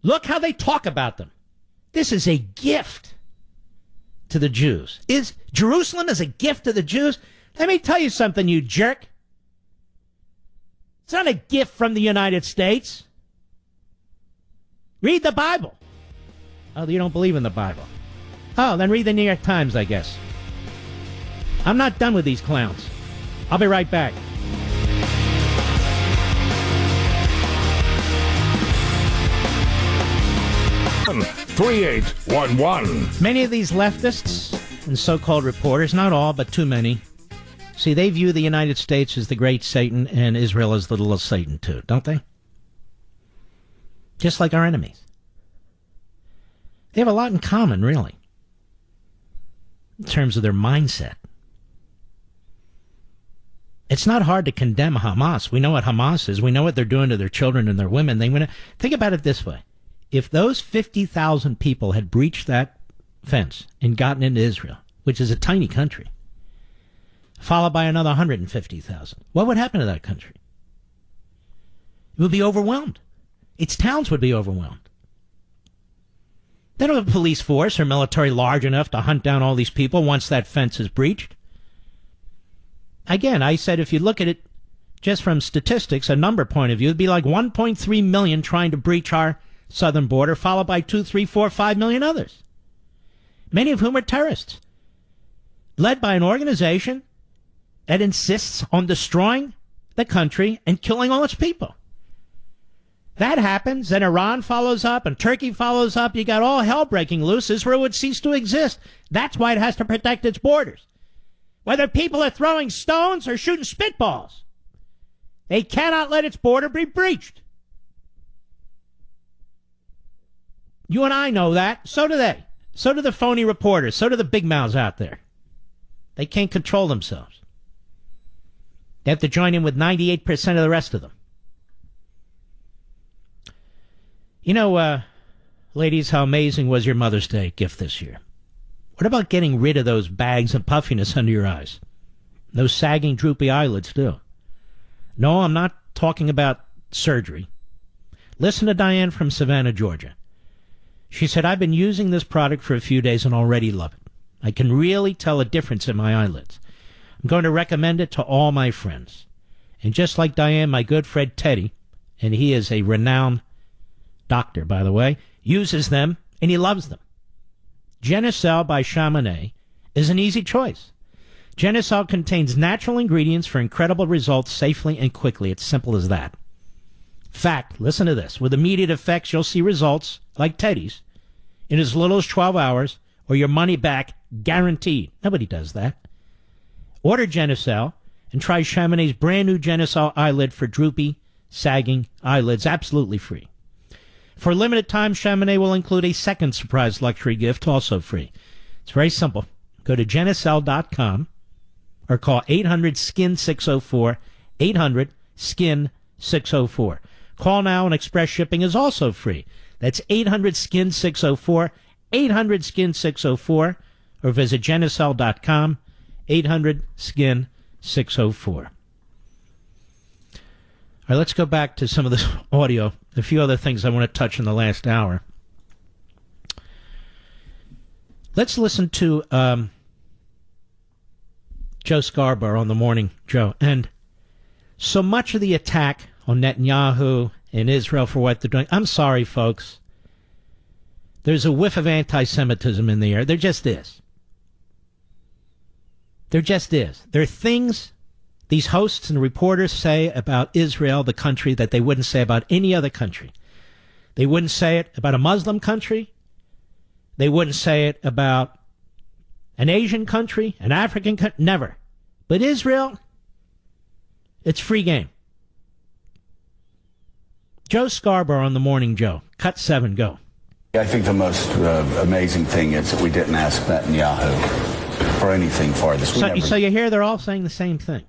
Look how they talk about them. This is a gift to the Jews. Is Jerusalem as a gift to the Jews? Let me tell you something, you jerk. It's not a gift from the United States. Read the Bible. Oh, you don't believe in the Bible. Oh, then read the New York Times, I guess. I'm not done with these clowns. I'll be right back. One 3811. Many of these leftists and so-called reporters, not all, but too many, see, they view the United States as the great Satan and Israel as the little Satan, too, don't they? Just like our enemies. They have a lot in common, really, in terms of their mindset. It's not hard to condemn Hamas. We know what Hamas is. We know what they're doing to their children and their women. Think about it this way. If those 50,000 people had breached that fence and gotten into Israel, which is a tiny country, followed by another 150,000. What would happen to that country? It would be overwhelmed. Its towns would be overwhelmed. They don't have a police force or military large enough to hunt down all these people once that fence is breached. Again, I said if you look at it just from statistics, a number point of view, it'd be like 1.3 million trying to breach our southern border, followed by 2, 3, 4, 5 million others, many of whom are terrorists, led by an organization that insists on destroying the country and killing all its people. That happens, then Iran follows up, and Turkey follows up. You got all hell breaking loose. Israel would cease to exist. That's why it has to protect its borders. Whether people are throwing stones or shooting spitballs, they cannot let its border be breached. You and I know that. So do they. So do the phony reporters. So do the big mouths out there. They can't control themselves. They have to join in with 98% of the rest of them. You know, ladies, how amazing was your Mother's Day gift this year? What about getting rid of those bags and puffiness under your eyes? Those sagging, droopy eyelids, too. No, I'm not talking about surgery. Listen to Diane from Savannah, Georgia. She said, I've been using this product for a few days and already love it. I can really tell a difference in my eyelids. I'm going to recommend it to all my friends. And just like Diane, my good friend Teddy, and he is a renowned doctor, by the way, uses them, and he loves them. Genucel by Chamonix is an easy choice. Genucel contains natural ingredients for incredible results safely and quickly. It's simple as that. Fact, listen to this. With immediate effects, you'll see results like Teddy's in as little as 12 hours or your money back guaranteed. Nobody does that. Order Genucel and try Chamonix's brand new Genucel eyelid for droopy, sagging eyelids absolutely free. For a limited time, Chamonix will include a second surprise luxury gift, also free. It's very simple. Go to Genucel.com or call 800-SKIN-604, 800-SKIN-604. Call now and express shipping is also free. That's 800-SKIN-604, 800-SKIN-604, or visit Genucel.com, 800-SKIN-604. All right, let's go back to some of this audio. A few other things I want to touch in the last hour. Let's listen to Joe Scarborough on the Morning Joe. And so much of the attack on Netanyahu and Israel for what they're doing, I'm sorry, folks. There's a whiff of anti-Semitism in the air. There just is. There just is. There are things these hosts and reporters say about Israel, the country, that they wouldn't say about any other country. They wouldn't say it about a Muslim country. They wouldn't say it about an Asian country, an African country, never. But Israel, it's free game. Joe Scarborough on the Morning Joe. Cut 7, go. I think the most amazing thing is that we didn't ask Netanyahu for anything for this. So you hear they're all saying the same thing.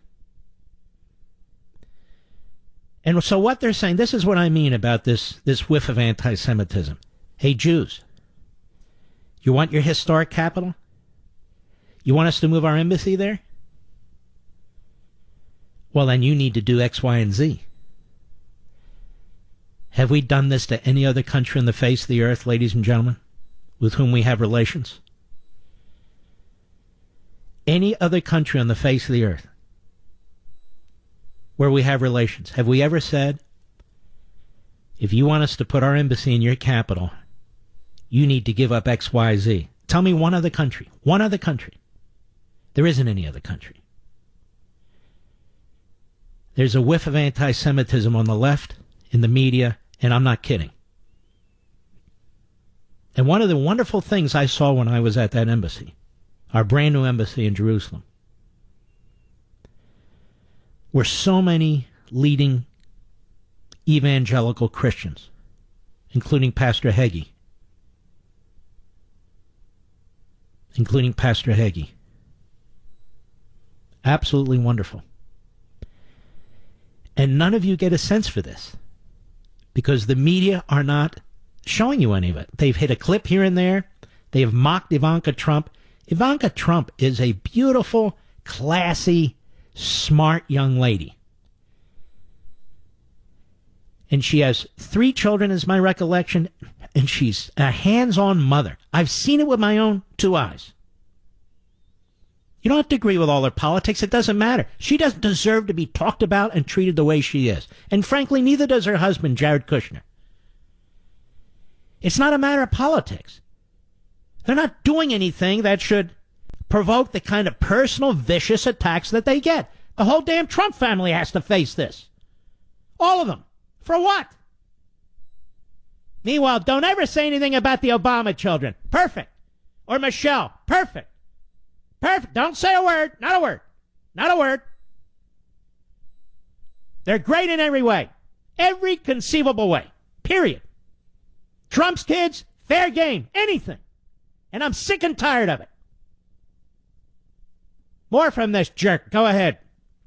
And so what they're saying, this is what I mean about this whiff of anti-Semitism. Hey, Jews, you want your historic capital? You want us to move our embassy there? Well, then you need to do X, Y, and Z. Have we done this to any other country on the face of the earth, ladies and gentlemen, with whom we have relations? Any other country on the face of the earth where we have relations, have we ever said, if you want us to put our embassy in your capital, you need to give up X, Y, Z? Tell me one other country. One other country. There isn't any other country. There's a whiff of anti-Semitism on the left, in the media, and I'm not kidding. And one of the wonderful things I saw when I was at that embassy, our brand new embassy in Jerusalem, were so many leading evangelical Christians, including Pastor Hagee. Absolutely wonderful. And none of you get a sense for this because the media are not showing you any of it. They've hit a clip here and there. They have mocked Ivanka Trump. Ivanka Trump is a beautiful, classy, smart young lady. And she has 3 children, is my recollection, and she's a hands-on mother. I've seen it with my own 2 eyes. You don't have to agree with all her politics. It doesn't matter. She doesn't deserve to be talked about and treated the way she is. And frankly, neither does her husband, Jared Kushner. It's not a matter of politics. They're not doing anything that should provoke the kind of personal, vicious attacks that they get. The whole damn Trump family has to face this. All of them. For what? Meanwhile, don't ever say anything about the Obama children. Perfect. Or Michelle. Perfect. Perfect. Don't say a word. Not a word. Not a word. They're great in every way. Every conceivable way. Period. Trump's kids, fair game. Anything. And I'm sick and tired of it. More from this jerk. Go ahead.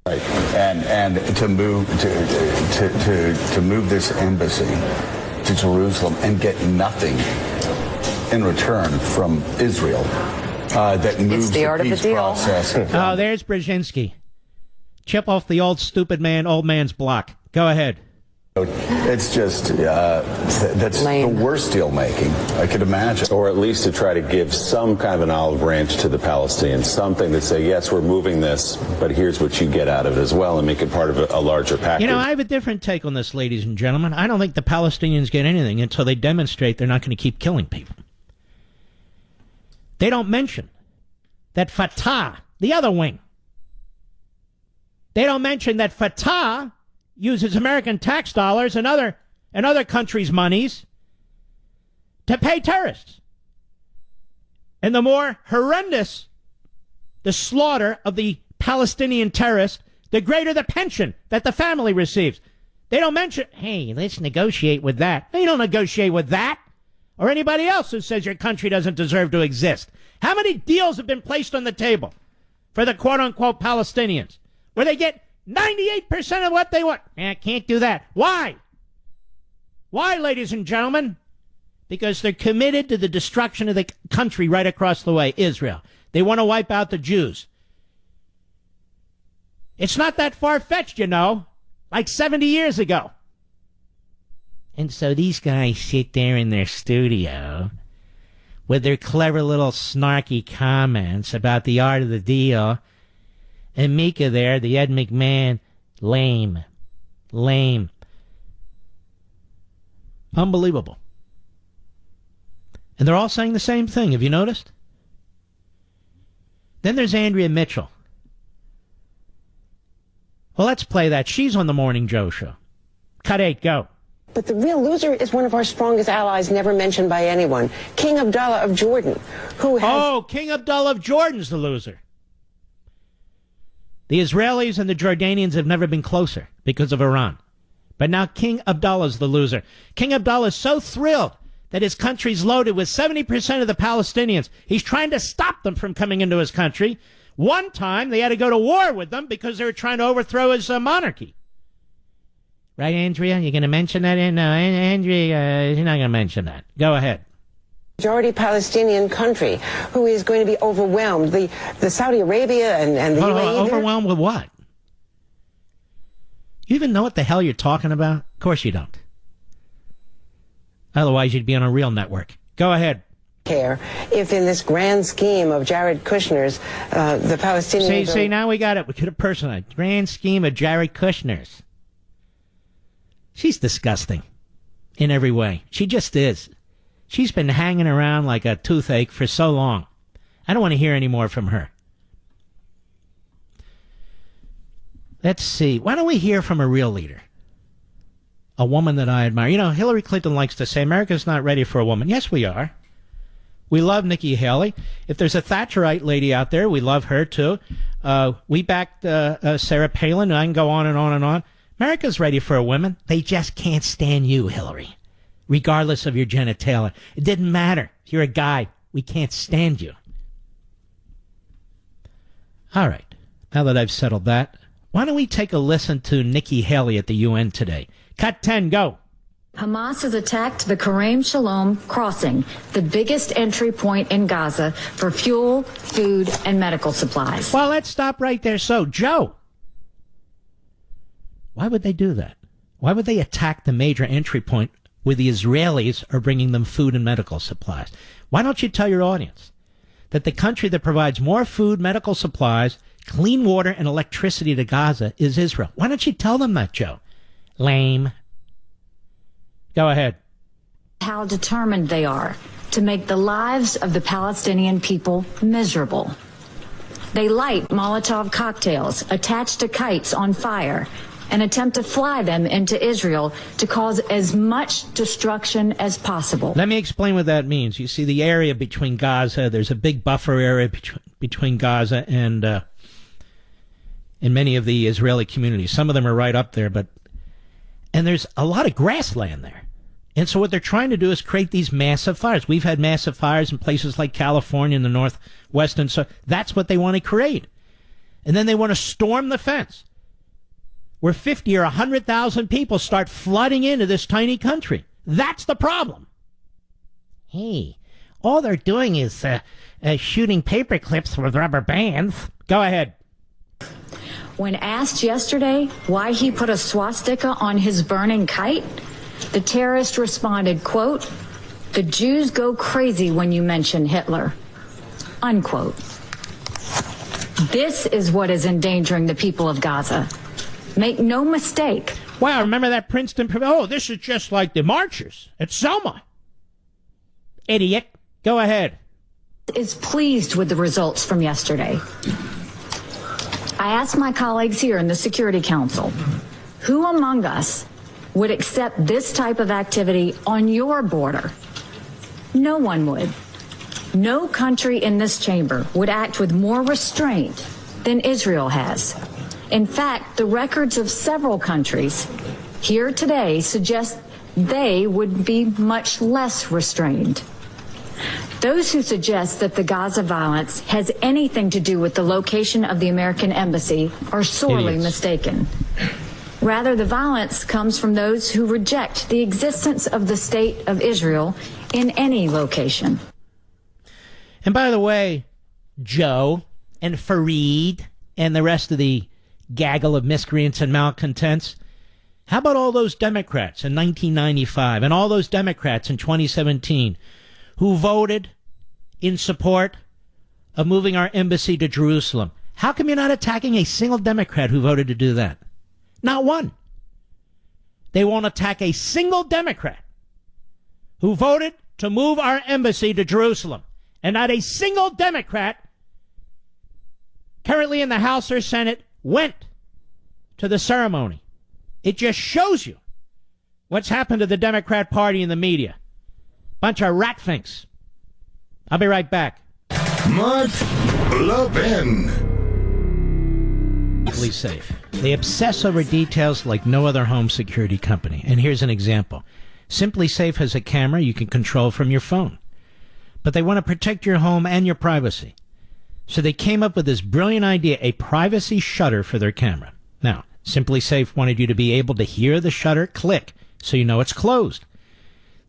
Right. And to move to move this embassy to Jerusalem and get nothing in return from Israel that moves the peace process. Oh, there's Brzezinski. Chip off the old man's block. Go ahead. It's just, that's the worst deal making I could imagine. Or at least to try to give some kind of an olive branch to the Palestinians, something to say, yes, we're moving this, but here's what you get out of it as well, and make it part of a larger package. You know, I have a different take on this, ladies and gentlemen. I don't think the Palestinians get anything until they demonstrate they're not going to keep killing people. They don't mention that Fatah, the other wing, they don't mention that Fatah uses American tax dollars and other countries' monies to pay terrorists. And the more horrendous the slaughter of the Palestinian terrorists, the greater the pension that the family receives. They don't mention, hey, let's negotiate with that. They don't negotiate with that or anybody else who says your country doesn't deserve to exist. How many deals have been placed on the table for the quote-unquote Palestinians where they get 98% of what they want? I can't do that. Why? Why, ladies and gentlemen? Because they're committed to the destruction of the country right across the way, Israel. They want to wipe out the Jews. It's not that far-fetched, you know, like 70 years ago. And so these guys sit there in their studio with their clever little snarky comments about the art of the deal. And Mika there, the Ed McMahon, lame. Unbelievable. And they're all saying the same thing. Have you noticed? Then there's Andrea Mitchell. Well, let's play that. She's on the Morning Joe show. Cut 8, go. But the real loser is one of our strongest allies, never mentioned by anyone, King Abdullah of Jordan, who has... Oh, King Abdullah of Jordan's the loser. The Israelis and the Jordanians have never been closer because of Iran. But now King Abdullah's the loser. King Abdullah is so thrilled that his country's loaded with 70% of the Palestinians. He's trying to stop them from coming into his country. One time, they had to go to war with them because they were trying to overthrow his monarchy. Right, Andrea? You're going to mention that? No, Andrea, you're not going to mention that. Go ahead. Majority Palestinian country who is going to be overwhelmed. The Saudi Arabia and the UAE. Overwhelmed with what? You even know what the hell you're talking about? Of course you don't. Otherwise, you'd be on a real network. Go ahead. Care if in this grand scheme of Jared Kushner's, the Palestinians... See, now we got it. We could have personalized. Grand scheme of Jared Kushner's. She's disgusting in every way. She just is. She's been hanging around like a toothache for so long. I don't want to hear any more from her. Let's see. Why don't we hear from a real leader? A woman that I admire. You know, Hillary Clinton likes to say, America's not ready for a woman. Yes, we are. We love Nikki Haley. If there's a Thatcherite lady out there, we love her too. We backed Sarah Palin. I can go on and on and on. America's ready for a woman. They just can't stand you, Hillary. Regardless of your genitalia. It didn't matter. If you're a guy, we can't stand you. All right. Now that I've settled that, why don't we take a listen to Nikki Haley at the UN today? Cut 10, go. Hamas has attacked the Karem Shalom crossing, the biggest entry point in Gaza for fuel, food, and medical supplies. Well, let's stop right there. So, Joe, why would they do that? Why would they attack the major entry point where the Israelis are bringing them food and medical supplies? Why don't you tell your audience that the country that provides more food, medical supplies, clean water, and electricity to Gaza is Israel? Why don't you tell them that, Joe? Lame. Go ahead. How determined they are to make the lives of the Palestinian people miserable. They light Molotov cocktails, attach to kites on fire, and attempt to fly them into Israel to cause as much destruction as possible. Let me explain what that means. You see, the area between Gaza, there's a big buffer area between Gaza and many of the Israeli communities. Some of them are right up there, and there's a lot of grassland there. And so what they're trying to do is create these massive fires. We've had massive fires in places like California in the Northwest, and so that's what they want to create. And then they want to storm the fence, where 50 or 100,000 people start flooding into this tiny country. That's the problem. Hey, all they're doing is shooting paper clips with rubber bands. Go ahead. When asked yesterday why he put a swastika on his burning kite, the terrorist responded, quote, "The Jews go crazy when you mention Hitler," unquote. This is what is endangering the people of Gaza. Make no mistake. Wow, remember that Princeton? Oh, this is just like the marchers at Selma. Idiot. Go ahead. Is pleased with the results from yesterday. I asked my colleagues here in the Security Council, who among us would accept this type of activity on your border? No one would. No country in this chamber would act with more restraint than Israel has. In fact, the records of several countries here today suggest they would be much less restrained. Those who suggest that the Gaza violence has anything to do with the location of the American embassy are sorely mistaken. Rather, the violence comes from those who reject the existence of the state of Israel in any location. And by the way, Joe and Fareed and the rest of the gaggle of miscreants and malcontents, how about all those Democrats in 1995 and all those Democrats in 2017 who voted in support of moving our embassy to Jerusalem? How come you're not attacking a single Democrat who voted to do that? Not one. They won't attack a single Democrat who voted to move our embassy to Jerusalem. And not a single Democrat currently in the House or Senate went to the ceremony. It just shows you what's happened to the Democrat Party and the media. Bunch of ratfinks. I'll be right back. Mark Levin. Simply Safe. They obsess over details like no other home security company. And here's an example. Simply Safe has a camera you can control from your phone. But they want to protect your home and your privacy. So they came up with this brilliant idea, a privacy shutter for their camera. Now, Simply Safe wanted you to be able to hear the shutter click so you know it's closed.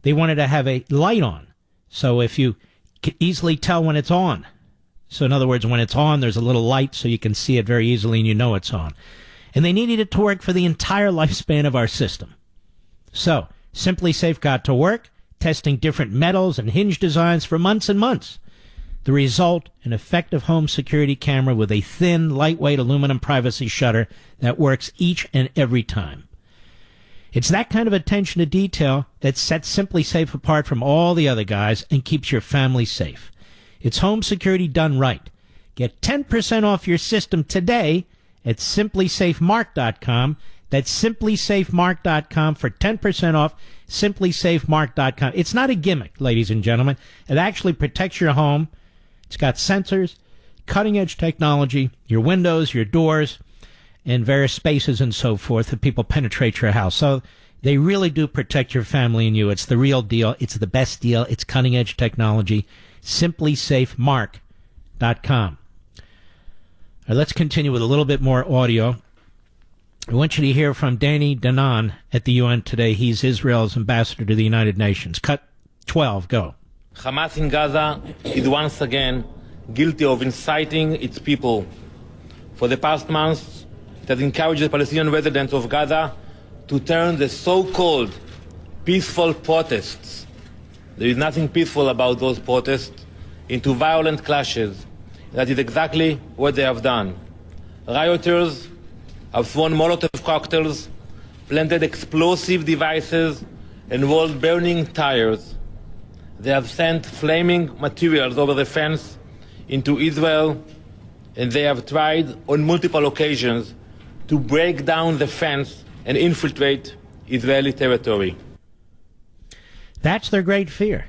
They wanted to have a light on, so if you can easily tell when it's on. So in other words, when it's on, there's a little light so you can see it very easily and you know it's on. And they needed it to work for the entire lifespan of our system. So Simply Safe got to work, testing different metals and hinge designs for months and months. The result, an effective home security camera with a thin, lightweight aluminum privacy shutter that works each and every time. It's that kind of attention to detail that sets Simply Safe apart from all the other guys and keeps your family safe. It's home security done right. Get 10% off your system today at simplysafemark.com. That's simplysafemark.com for 10% off. Simplysafemark.com. It's not a gimmick, ladies and gentlemen. It actually protects your home. It's got sensors, cutting-edge technology, your windows, your doors, and various spaces and so forth that people penetrate your house. So they really do protect your family and you. It's the real deal. It's the best deal. It's cutting-edge technology. Simplysafemark.com. All right, let's continue with a little bit more audio. I want you to hear from Danny Danon at the UN today. He's Israel's ambassador to the United Nations. Cut 12, go. Hamas in Gaza is once again guilty of inciting its people. For the past months, it has encouraged the Palestinian residents of Gaza to turn the so-called peaceful protests, there is nothing peaceful about those protests, into violent clashes. That is exactly what they have done. Rioters have thrown Molotov cocktails, planted explosive devices, and rolled burning tires. They have sent flaming materials over the fence into Israel, and they have tried on multiple occasions to break down the fence and infiltrate Israeli territory. That's their great fear.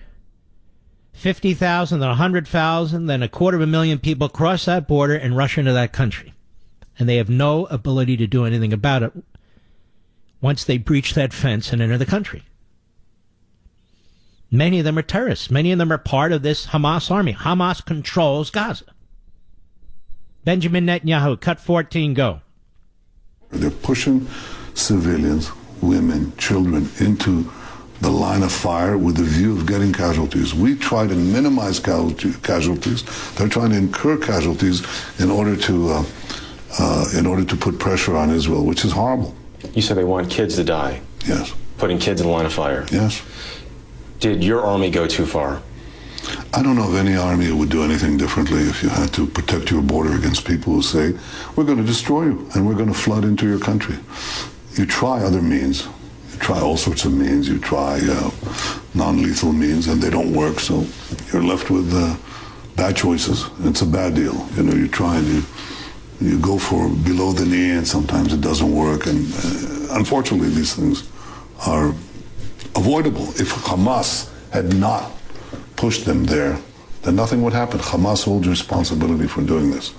50,000, then 100,000, then 250,000 people cross that border and rush into that country. And they have no ability to do anything about it once they breach that fence and enter the country. Many of them are terrorists. Many of them are part of this Hamas army. Hamas controls Gaza. Benjamin Netanyahu, cut 14, go. They're pushing civilians, women, children into the line of fire with the view of getting casualties. We try to minimize casualties. They're trying to incur casualties in order to put pressure on Israel, which is horrible. You said they want kids to die. Yes. Putting kids in the line of fire. Yes. Did your army go too far? I don't know of any army that would do anything differently if you had to protect your border against people who say, we're going to destroy you and we're going to flood into your country. You try other means. You try all sorts of means. You try non-lethal means, and they don't work, so you're left with bad choices. It's a bad deal. You know, you try and you go for below the knee, and sometimes it doesn't work. And unfortunately, these things are avoidable. If Hamas had not pushed them there, then nothing would happen. Hamas holds responsibility for doing this,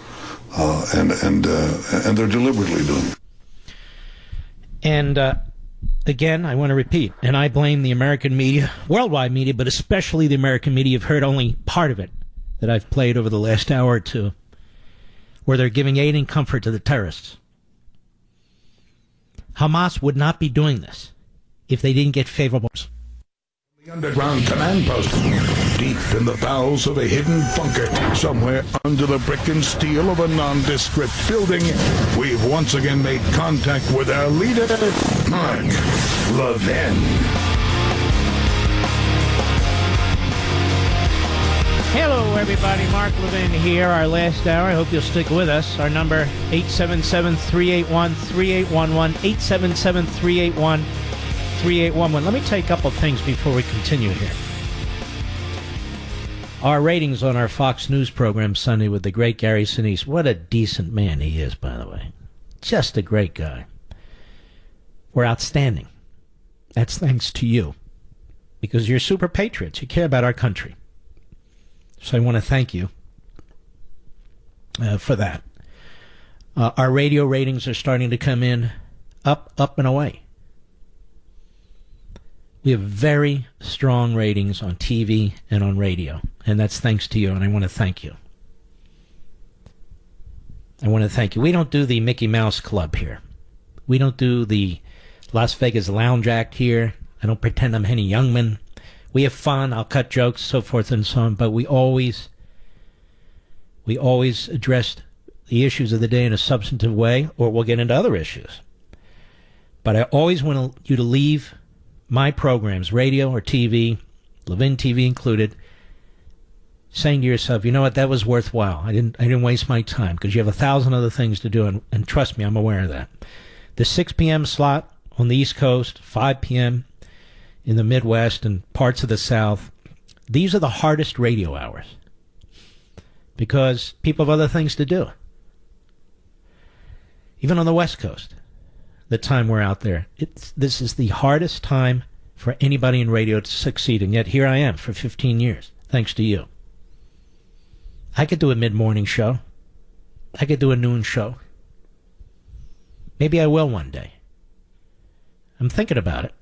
and they're deliberately doing it. And again, I want to repeat, and I blame the American media, worldwide media, but especially the American media. You've heard only part of it that I've played over the last hour or two, where they're giving aid and comfort to the terrorists. Hamas would not be doing this if they didn't get favorable. The underground command post, deep in the bowels of a hidden bunker, somewhere under the brick and steel of a nondescript building, we've once again made contact with our leader, Mark Levin. Hello, everybody. Mark Levin here. Our last hour. I hope you'll stick with us. Our number, 877-381-3811, 877-381-3811. Let me tell you a couple things before we continue here. Our ratings on our Fox News program Sunday with the great Gary Sinise. What a decent man he is, by the way. Just a great guy. We're outstanding. That's thanks to you. Because you're super patriots. You care about our country. So I want to thank you for that. Our radio ratings are starting to come in up and away. We have very strong ratings on TV and on radio, and that's thanks to you, and I want to thank you. I want to thank you. We don't do the Mickey Mouse Club here. We don't do the Las Vegas Lounge Act here. I don't pretend I'm Henny Youngman. We have fun. I'll cut jokes, so forth and so on, but we always address the issues of the day in a substantive way, or we'll get into other issues. But I always want you to leave my programs, radio or TV, Levin TV included, saying to yourself, you know what, that was worthwhile. I didn't waste my time, because you have 1,000 other things to do, and trust me, I'm aware of that. The 6 p.m. slot on the East Coast, 5 p.m. in the Midwest and parts of the South, these are the hardest radio hours because people have other things to do. Even on the West Coast, the time we're out there, this is the hardest time for anybody in radio to succeed, and yet here I am for 15 years, thanks to you. I could do a mid-morning show. I could do a noon show. Maybe I will one day. I'm thinking about it.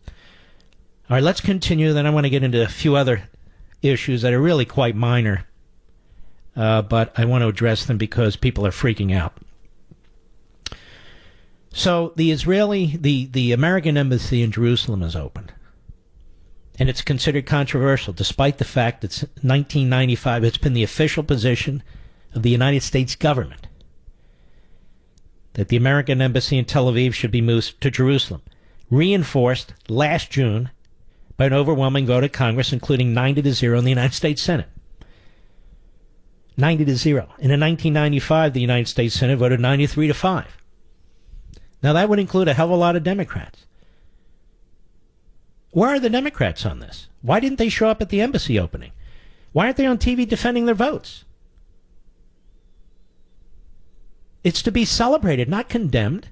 All right, let's continue. Then I want to get into a few other issues that are really quite minor, but I want to address them because people are freaking out. So the American embassy in Jerusalem is opened, and it's considered controversial, despite the fact that since 1995 it's been the official position of the United States government that the American embassy in Tel Aviv should be moved to Jerusalem, reinforced last June by an overwhelming vote of Congress, including 90-0 in the United States Senate. 90-0. And in 1995, the United States Senate voted 93-5. Now, that would include a hell of a lot of Democrats. Where are the Democrats on this? Why didn't they show up at the embassy opening? Why aren't they on TV defending their votes? It's to be celebrated, not condemned.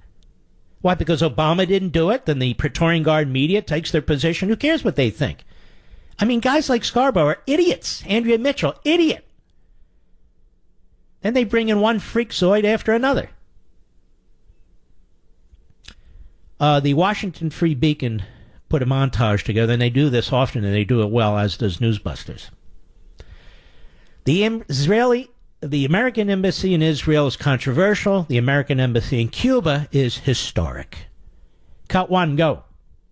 Why? Because Obama didn't do it? Then the Praetorian Guard media takes their position. Who cares what they think? I mean, guys like Scarborough are idiots. Andrea Mitchell, idiot. Then they bring in one freakazoid after another. The Washington Free Beacon put a montage together, and they do this often, and they do it well, as does Newsbusters. The American embassy in Israel is controversial. The American embassy in Cuba is historic. Cut one, go.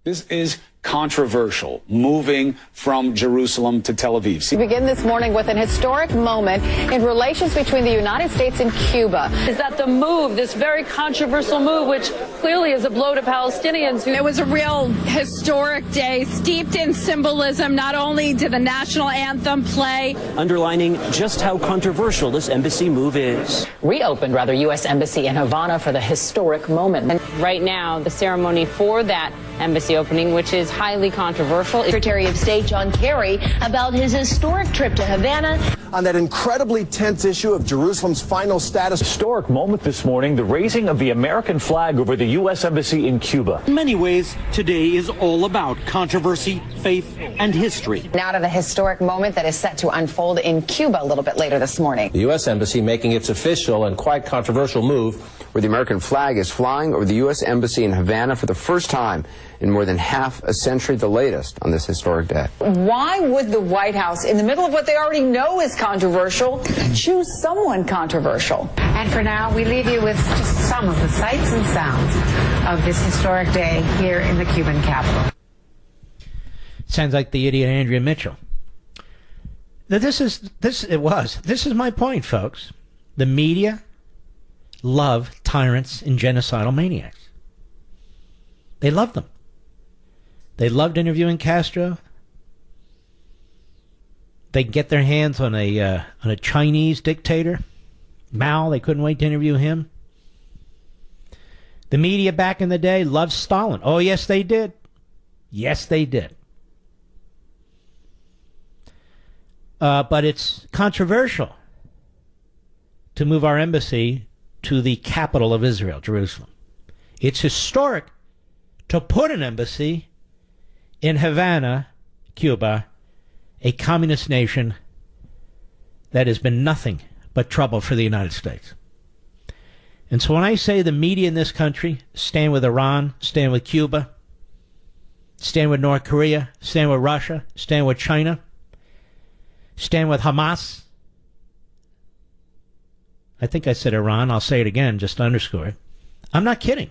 This is controversial, moving from Jerusalem to Tel Aviv. We begin this morning with an historic moment in relations between the United States and Cuba. Is that the move, this very controversial move, which clearly is a blow to Palestinians? It was a real historic day, steeped in symbolism. Not only did the national anthem play, underlining just how controversial this embassy move is. Reopened, U.S. Embassy in Havana for the historic moment. And right now, the ceremony for that embassy opening, which is highly controversial. Secretary of State John Kerry about his historic trip to Havana. On that incredibly tense issue of Jerusalem's final status. Historic moment this morning, the raising of the American flag over the U.S. Embassy in Cuba. In many ways, today is all about controversy, faith, and history. Now to the historic moment that is set to unfold in Cuba a little bit later this morning. The U.S. Embassy making its official and quite controversial move, where the American flag is flying over the U.S. Embassy in Havana for the first time in more than half a century, the latest on this historic day. Why would the White House, in the middle of what they already know is controversial, choose someone controversial? And for now, we leave you with just some of the sights and sounds of this historic day here in the Cuban capital. Sounds like the idiot Andrea Mitchell. Now, this is my point, folks. The media love tyrants and genocidal maniacs. They love them. They loved interviewing Castro. They get their hands on a Chinese dictator, Mao. They couldn't wait to interview him. The media back in the day loved Stalin. Oh, yes, they did. Yes, they did. But it's controversial to move our embassy to the capital of Israel, Jerusalem. It's historic to put an embassy in Havana, Cuba, a communist nation that has been nothing but trouble for the United States. And so when I say the media in this country stand with Iran, stand with Cuba, stand with North Korea, stand with Russia, stand with China, stand with Hamas. I think I said Iran. I'll say it again just to underscore it. I'm not kidding.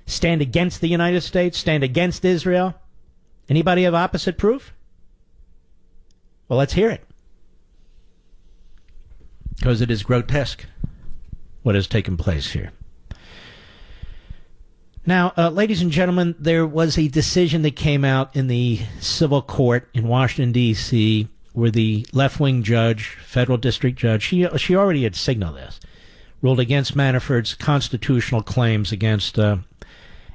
Stand against the United States, stand against Israel. Anybody have opposite proof? Well, let's hear it. Because it is grotesque what has taken place here. Now, ladies and gentlemen, there was a decision that came out in the civil court in Washington, D.C., where the left-wing judge, federal district judge, she already had signaled this, ruled against Manafort's constitutional claims against,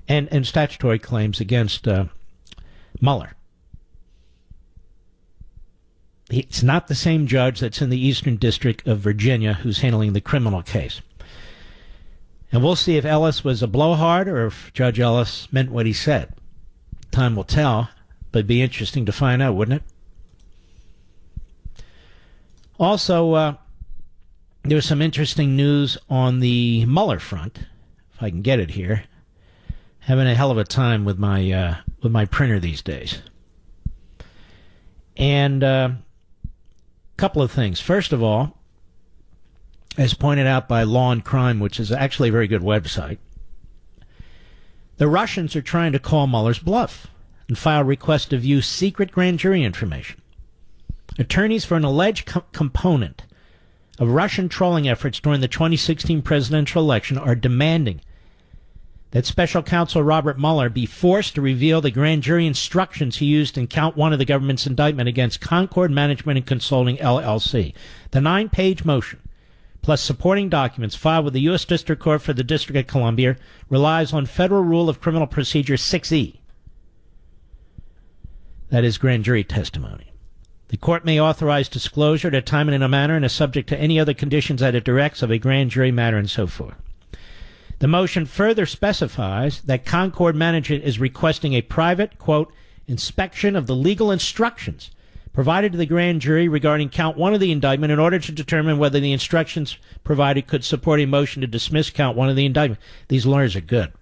and statutory claims against Mueller. It's not the same judge that's in the Eastern District of Virginia who's handling the criminal case. And we'll see if Ellis was a blowhard or if Judge Ellis meant what he said. Time will tell, but it'd be interesting to find out, wouldn't it? Also, there was some interesting news on the Mueller front, if I can get it here. Having a hell of a time with my printer these days. And a couple of things. First of all, as pointed out by Law and Crime, which is actually a very good website, the Russians are trying to call Mueller's bluff and file requests to view secret grand jury information. Attorneys for an alleged component of Russian trolling efforts during the 2016 presidential election are demanding that Special Counsel Robert Mueller be forced to reveal the grand jury instructions he used in count one of the government's indictment against Concord Management and Consulting, LLC. The 9-page motion, plus supporting documents filed with the U.S. District Court for the District of Columbia, relies on Federal Rule of Criminal Procedure 6E. That is grand jury testimony. The court may authorize disclosure at a time and in a manner and is subject to any other conditions that it directs of a grand jury matter and so forth. The motion further specifies that Concord Management is requesting a private, quote, inspection of the legal instructions provided to the grand jury regarding count one of the indictment in order to determine whether the instructions provided could support a motion to dismiss count one of the indictment. These lawyers are good.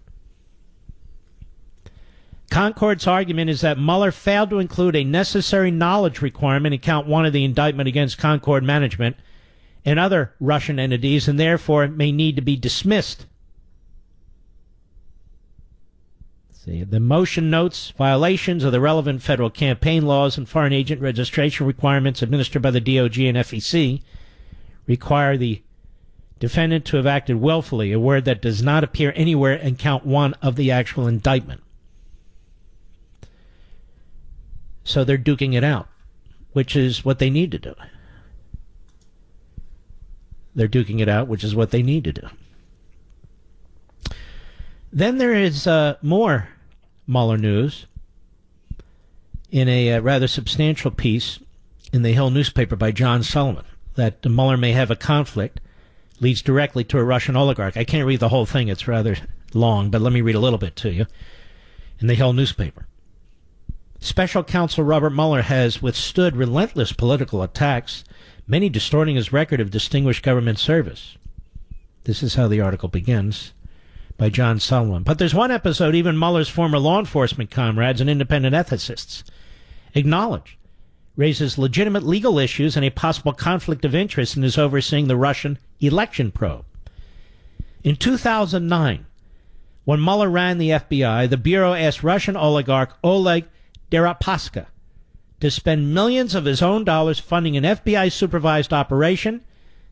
Concord's argument is that Mueller failed to include a necessary knowledge requirement in count one of the indictment against Concord Management and other Russian entities, and therefore it may need to be dismissed. See, the motion notes violations of the relevant federal campaign laws and foreign agent registration requirements administered by the DOJ and FEC require the defendant to have acted willfully, a word that does not appear anywhere in count one of the actual indictment. So they're duking it out, which is what they need to do. They're duking it out, which is what they need to do. Then there is more Mueller news in a rather substantial piece in the Hill newspaper by John Sullivan that Mueller may have a conflict leads directly to a Russian oligarch. I can't read the whole thing. It's rather long, but let me read a little bit to you in the Hill newspaper. Special Counsel Robert Mueller has withstood relentless political attacks, many distorting his record of distinguished government service. This is how the article begins, by John Sullivan. But there's one episode even Mueller's former law enforcement comrades and independent ethicists acknowledge raises legitimate legal issues and a possible conflict of interest in his overseeing the Russian election probe. In 2009, when Mueller ran the FBI, the Bureau asked Russian oligarch Oleg Deripaska to spend millions of his own dollars funding an FBI-supervised operation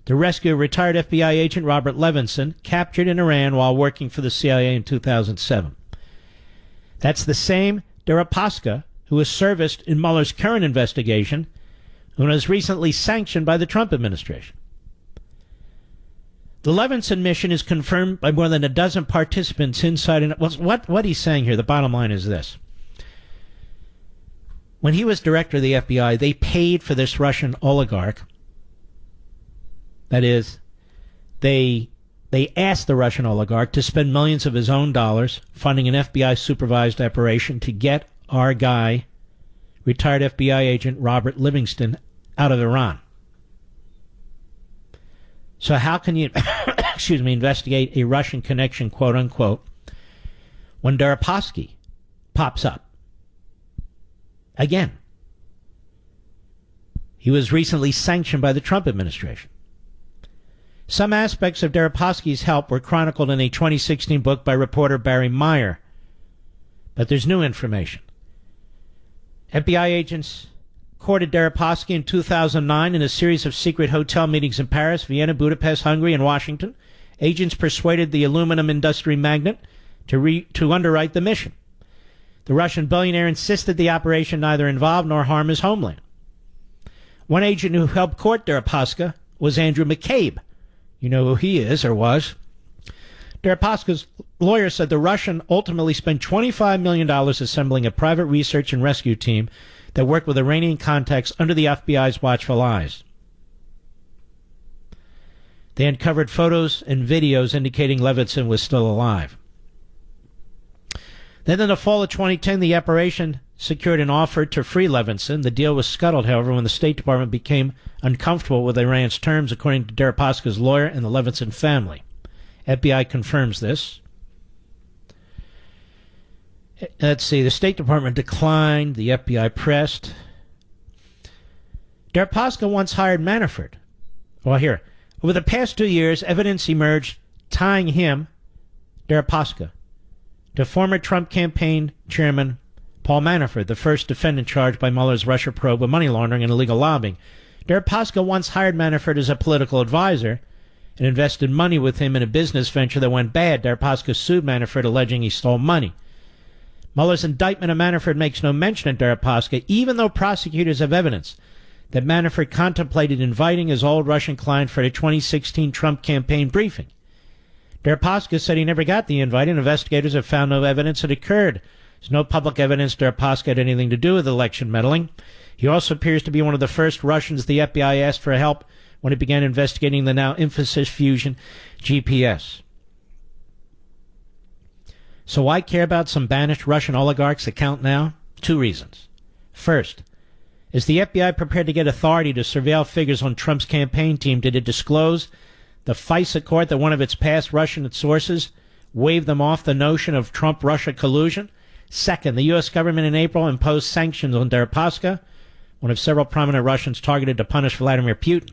to rescue retired FBI agent Robert Levinson, captured in Iran while working for the CIA in 2007. That's the same Deripaska who was serviced in Mueller's current investigation and was recently sanctioned by the Trump administration. The Levinson mission is confirmed by more than a dozen participants inside. And what he's saying here, the bottom line is this. When he was director of the FBI, they paid for this Russian oligarch. That is, they asked the Russian oligarch to spend millions of his own dollars funding an FBI-supervised operation to get our guy, retired FBI agent Robert Livingston, out of Iran. So how can you, investigate a Russian connection, quote unquote, when Deripaska pops up? Again, he was recently sanctioned by the Trump administration. Some aspects of Deripaska's help were chronicled in a 2016 book by reporter Barry Meyer. But there's new information. FBI agents courted Deripaska in 2009 in a series of secret hotel meetings in Paris, Vienna, Budapest, Hungary, and Washington. Agents persuaded the aluminum industry magnate to underwrite the mission. The Russian billionaire insisted the operation neither involve nor harm his homeland. One agent who helped court Deripaska was Andrew McCabe. You know who he is, or was. Deripaska's lawyer said the Russian ultimately spent $25 million assembling a private research and rescue team that worked with Iranian contacts under the FBI's watchful eyes. They uncovered photos and videos indicating Levinson was still alive. Then in the fall of 2010, the operation secured an offer to free Levinson. The deal was scuttled, however, when the State Department became uncomfortable with Iran's terms, according to Deripaska's lawyer and the Levinson family. FBI confirms this. Let's see, the State Department declined, the FBI pressed. Deripaska once hired Manafort. Well, here, over the past 2 years, evidence emerged tying him, Deripaska, to former Trump campaign chairman Paul Manafort, the first defendant charged by Mueller's Russia probe with money laundering and illegal lobbying. Deripaska once hired Manafort as a political advisor and invested money with him in a business venture that went bad. Deripaska sued Manafort, alleging he stole money. Mueller's indictment of Manafort makes no mention of Deripaska, even though prosecutors have evidence that Manafort contemplated inviting his old Russian client for a 2016 Trump campaign briefing. Deripaska said he never got the invite, and investigators have found no evidence it occurred. There's no public evidence Deripaska had anything to do with election meddling. He also appears to be one of the first Russians the FBI asked for help when it began investigating the now infamous Fusion GPS. So why care about some banished Russian oligarchs' account now? 2 reasons. First, is the FBI prepared to get authority to surveil figures on Trump's campaign team? Did it disclose the FISA court that one of its past Russian sources waved them off the notion of Trump-Russia collusion? Second, the U.S. government in April imposed sanctions on Deripaska, one of several prominent Russians targeted to punish Vladimir Putin.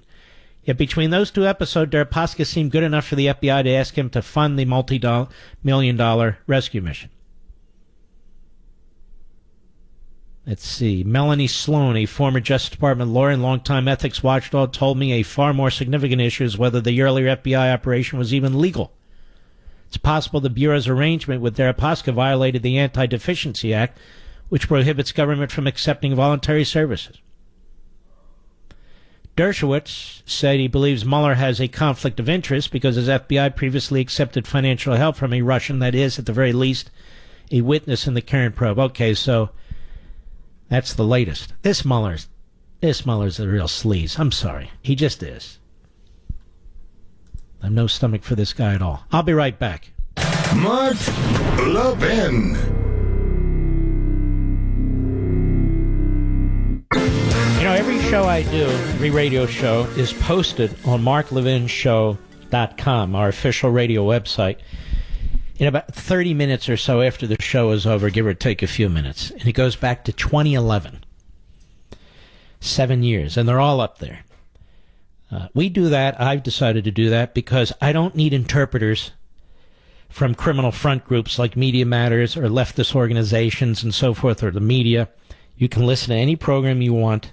Yet between those 2 episodes, Deripaska seemed good enough for the FBI to ask him to fund the multi-million-dollar rescue mission. Let's see. Melanie Sloan, a former Justice Department lawyer and longtime ethics watchdog, told me a far more significant issue is whether the earlier FBI operation was even legal. It's possible the Bureau's arrangement with Deripaska violated the Anti-Deficiency Act, which prohibits government from accepting voluntary services. Dershowitz said he believes Mueller has a conflict of interest because his FBI previously accepted financial help from a Russian that is, at the very least, a witness in the current probe. Okay, so that's the latest. This Mueller's a real sleaze. I'm sorry. He just is. I have no stomach for this guy at all. I'll be right back. Mark Levin. You know, every show I do, every radio show, is posted on marklevinshow.com, our official radio website, in about 30 minutes or so after the show is over, give or take a few minutes. And it goes back to 2011. 7 years, and they're all up there. We do that. I've decided to do that because I don't need interpreters from criminal front groups like Media Matters or leftist organizations and so forth, or the media. You can listen to any program you want.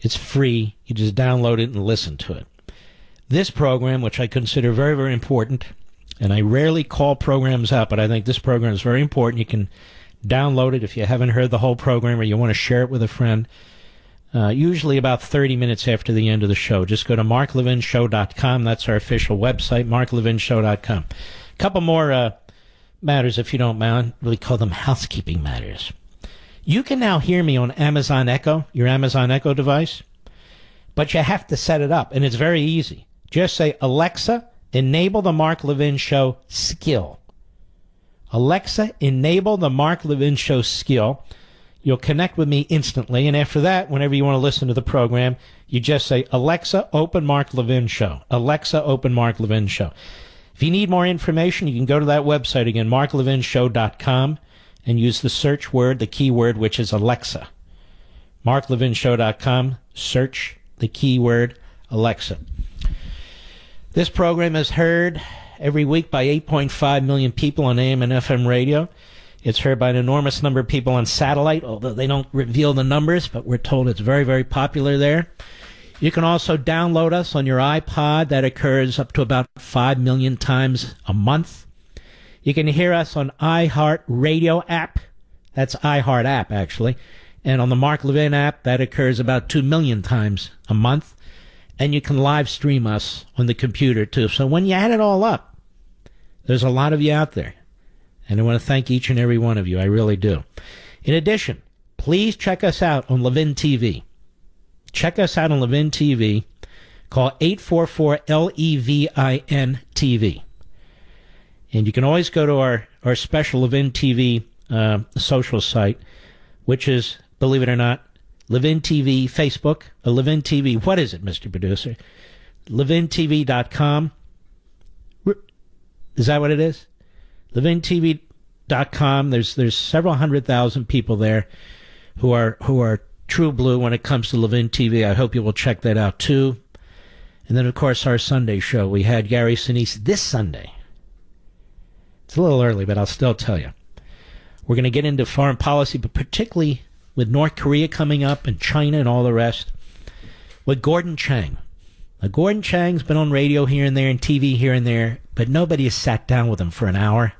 It's free. You just download it and listen to it. This program, which I consider very, very important, and I rarely call programs out, but I think this program is very important. You can download it if you haven't heard the whole program or you want to share it with a friend. Usually about 30 minutes after the end of the show. Just go to marklevinshow.com. That's our official website, marklevinshow.com. A couple more matters, if you don't mind. Really call them housekeeping matters. You can now hear me on Amazon Echo, your Amazon Echo device, but you have to set it up, and it's very easy. Just say, Alexa, enable the Mark Levin Show skill. Alexa, enable the Mark Levin Show skill. You'll connect with me instantly, and after that, whenever you want to listen to the program, you just say, Alexa, open Mark Levin Show. Alexa, open Mark Levin Show. If you need more information, you can go to that website again, marklevinshow.com, and use the search word, the keyword, which is Alexa. marklevinshow.com, search the keyword Alexa. This program is heard every week by 8.5 million people on AM and FM radio. It's heard by an enormous number of people on satellite, although they don't reveal the numbers, but we're told it's very, very popular there. You can also download us on your iPod. That occurs up to about 5 million times a month. You can hear us on iHeart Radio app. That's iHeart app, actually. And on the Mark Levin app, that occurs about 2 million times a month. And you can live stream us on the computer, too. So when you add it all up, there's a lot of you out there. And I want to thank each and every one of you. I really do. In addition, please check us out on Levin TV. Check us out on Levin TV. Call 844-LEVIN TV. And you can always go to our special Levin TV social site, which is, believe it or not, Levin TV Facebook, Levin TV. What is it, Mr. Producer? LevinTV.com. Is that what it is? LevinTV.com. There's several 100,000 people there who are true blue when it comes to Levin TV. I hope you will check that out too. And then, of course, our Sunday show. We had Gary Sinise this Sunday. It's a little early, but I'll still tell you. We're going to get into foreign policy, but particularly with North Korea coming up and China and all the rest. with Gordon Chang. Now, Gordon Chang's been on radio here and there and TV here and there, but nobody has sat down with him for an hour.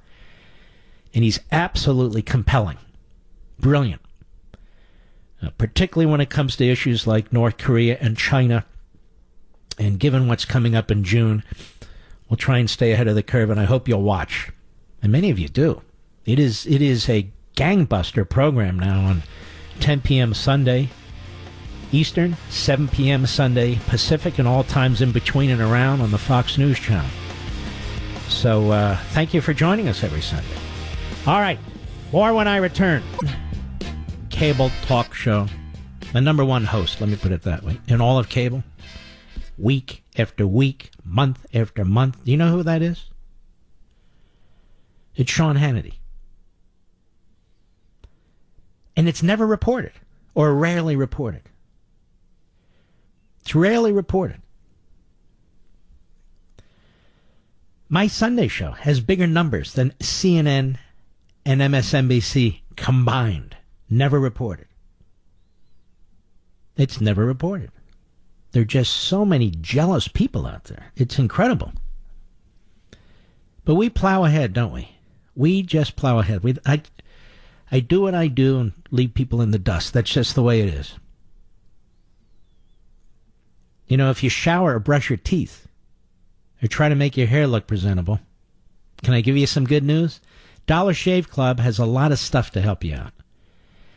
And he's absolutely compelling. Brilliant. Particularly when it comes to issues like North Korea and China. And given what's coming up in June, we'll try and stay ahead of the curve, and I hope you'll watch. And many of you do. It is a gangbuster program now on 10 p.m. Sunday Eastern, 7 p.m. Sunday Pacific, and all times in between and around on the Fox News Channel. So thank you for joining us every Sunday. All right, more when I return. Cable talk show. The number one host, let me put it that way, in all of cable. Week after week, month after month. Do you know who that is? It's Sean Hannity. And it's never reported, or rarely reported. It's rarely reported. My Sunday show has bigger numbers than CNN and MSNBC combined. Never reported. It's never reported. There are just so many jealous people out there. It's incredible. But we plow ahead, don't we? We just plow ahead. I do what I do and leave people in the dust. That's just the way it is. You know, if you shower or brush your teeth or try to make your hair look presentable, can I give you some good news? Dollar Shave Club has a lot of stuff to help you out.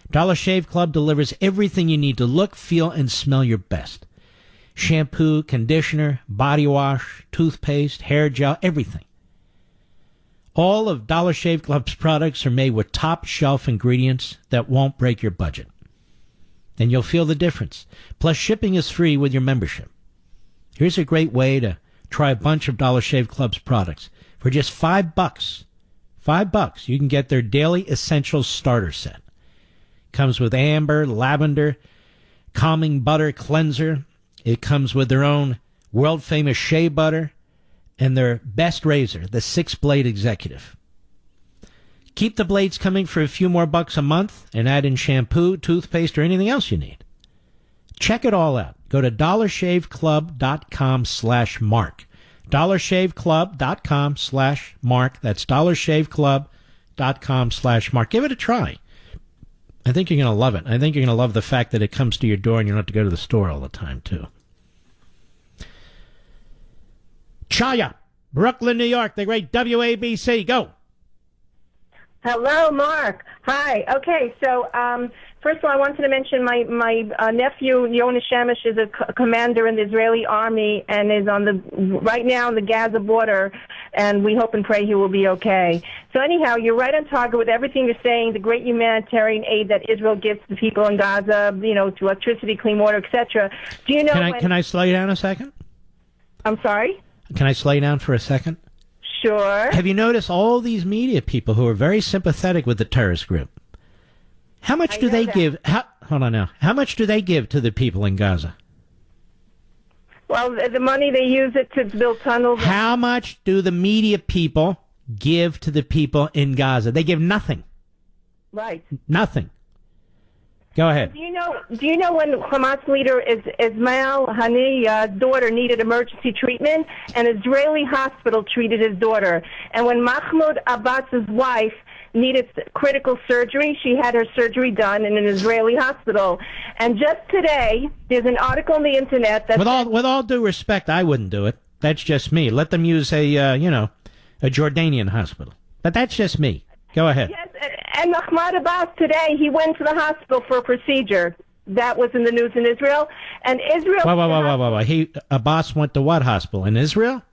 Dollar Shave Club delivers everything you need to look, feel, and smell your best. Shampoo, conditioner, body wash, toothpaste, hair gel, everything. All of Dollar Shave Club's products are made with top-shelf ingredients that won't break your budget. And you'll feel the difference. Plus, shipping is free with your membership. Here's a great way to try a bunch of Dollar Shave Club's products. For just $5, $5, you can get their Daily Essentials Starter Set. Comes with amber, lavender, calming butter cleanser. It comes with their own world-famous shea butter and their best razor, the 6-blade Executive. Keep the blades coming for a few more bucks a month and add in shampoo, toothpaste, or anything else you need. Check it all out. Go to dollarshaveclub.com/mark. dollarshaveclub.com/mark. That's dollarshaveclub.com/mark. Give it a try. I think you're going to love it. I think you're going to love the fact that it comes to your door and you don't have to go to the store all the time, too. Chaya, Brooklyn, New York, the great WABC. Go. Hello, Mark. Hi. Okay, so first of all, I wanted to mention my nephew, Yonah Shemesh, is a commander in the Israeli army and is right now on the Gaza border, and we hope and pray he will be okay. So anyhow, you're right on target with everything you're saying, the great humanitarian aid that Israel gives to people in Gaza, to electricity, clean water, etc. Do you know Can I slow you down a second? I'm sorry? Can I slow you down for a second? Sure. Have you noticed all these media people who are very sympathetic with the terrorist group? How much do they give? Hold on now. How much do they give to the people in Gaza? Well, the money, they use it to build tunnels. How much do the media people give to the people in Gaza? They give nothing. Right. Nothing. Go ahead. Do you know when Hamas leader Ismail Haniyeh's daughter needed emergency treatment? An Israeli hospital treated his daughter. And when Mahmoud Abbas's wife needed critical surgery, she had her surgery done in an Israeli hospital. And just today, there's an article on the internet that... With all due respect, I wouldn't do it. That's just me. Let them use a Jordanian hospital. But that's just me. Go ahead. Yes, and Mahmoud Abbas today, he went to the hospital for a procedure. That was in the news in Israel. And Israel... Whoa. Abbas went to what hospital? In Israel?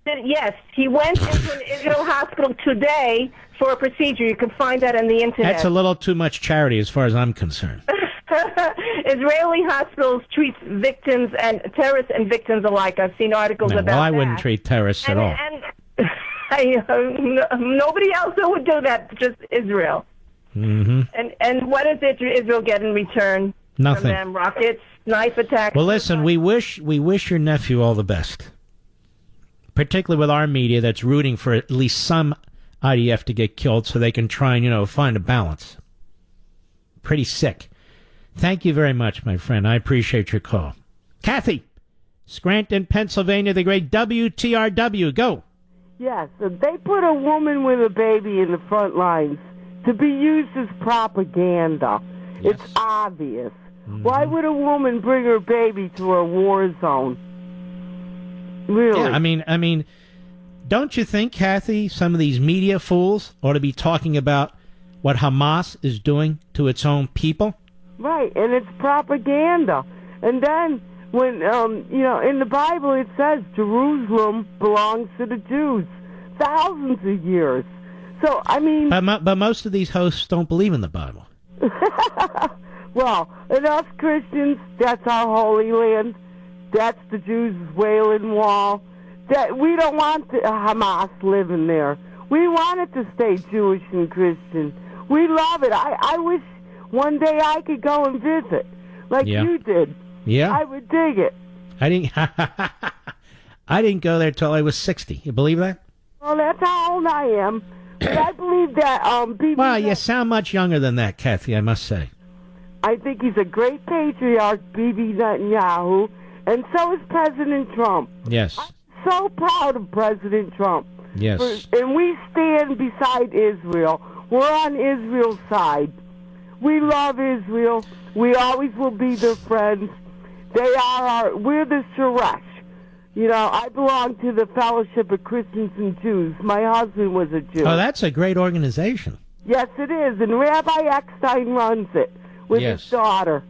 Yes, he went into an Israel hospital today for a procedure. You can find that on the internet. That's a little too much charity as far as I'm concerned. Israeli hospitals treat victims and terrorists and victims alike. I've seen articles about that. Well, I wouldn't treat terrorists at all. Nobody else would do that, just Israel. Mm-hmm. And what does Israel get in return? Nothing. From them? Rockets, knife attacks. Well, listen, we wish your nephew all the best, particularly with our media that's rooting for at least some IDF to get killed so they can try and find a balance. Pretty sick. Thank you very much, my friend. I appreciate your call. Kathy, Scranton, Pennsylvania, the great WTRW. Go. Yes, they put a woman with a baby in the front lines to be used as propaganda. Yes. It's obvious. Mm-hmm. Why would a woman bring her baby to a war zone? Really? Yeah, I mean, don't you think, Kathy, some of these media fools ought to be talking about what Hamas is doing to its own people? Right, and it's propaganda. And then, when, in the Bible it says Jerusalem belongs to the Jews. Thousands of years. So, I mean... But most of these hosts don't believe in the Bible. Well, and us Christians, that's our Holy Land. That's the Jews' Wailing Wall. That we don't want Hamas living there. We want it to stay Jewish and Christian. We love it. I wish one day I could go and visit, like you did. Yeah, I would dig it. I didn't go there till I was 60. You believe that? Well, that's how old I am. But I believe that Bibi. Well, you sound much younger than that, Kathy, I must say. I think he's a great patriarch, Bibi Netanyahu, and so is President Trump. Yes. I'm so proud of President Trump. Yes. And we stand beside Israel. We're on Israel's side. We love Israel. We always will be their friends. We're the Sheresh. You know, I belong to the Fellowship of Christians and Jews. My husband was a Jew. Oh, that's a great organization. Yes, it is. And Rabbi Eckstein runs it with his daughter.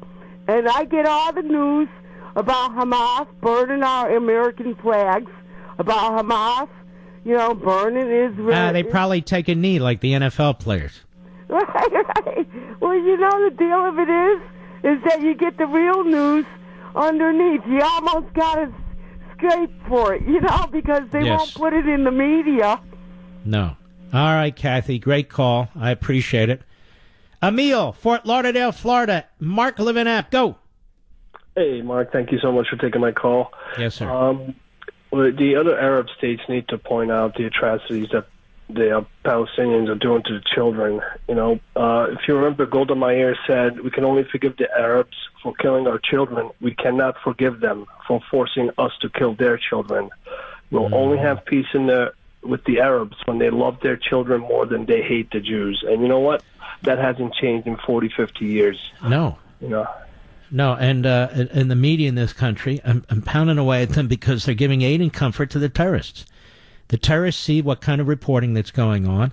And I get all the news about Hamas burning our American flags, about Hamas, burning Israel. They probably take a knee like the NFL players. Right. Well, the deal of it is that you get the real news underneath. You almost got to scrape for it, because they won't put it in the media. No. All right, Kathy, great call. I appreciate it. Emil, Fort Lauderdale, Florida. Mark, Levin app, go. Hey, Mark, thank you so much for taking my call. Yes, sir. The other Arab states need to point out the atrocities that the Palestinians are doing to the children. If you remember, Golda Meir said, we can only forgive the Arabs for killing our children. We cannot forgive them for forcing us to kill their children. We'll only have peace with the Arabs when they love their children more than they hate the Jews. And you know what? That hasn't changed in 40, 50 years. No. No, and the media in this country, I'm pounding away at them because they're giving aid and comfort to the terrorists. The terrorists see what kind of reporting that's going on,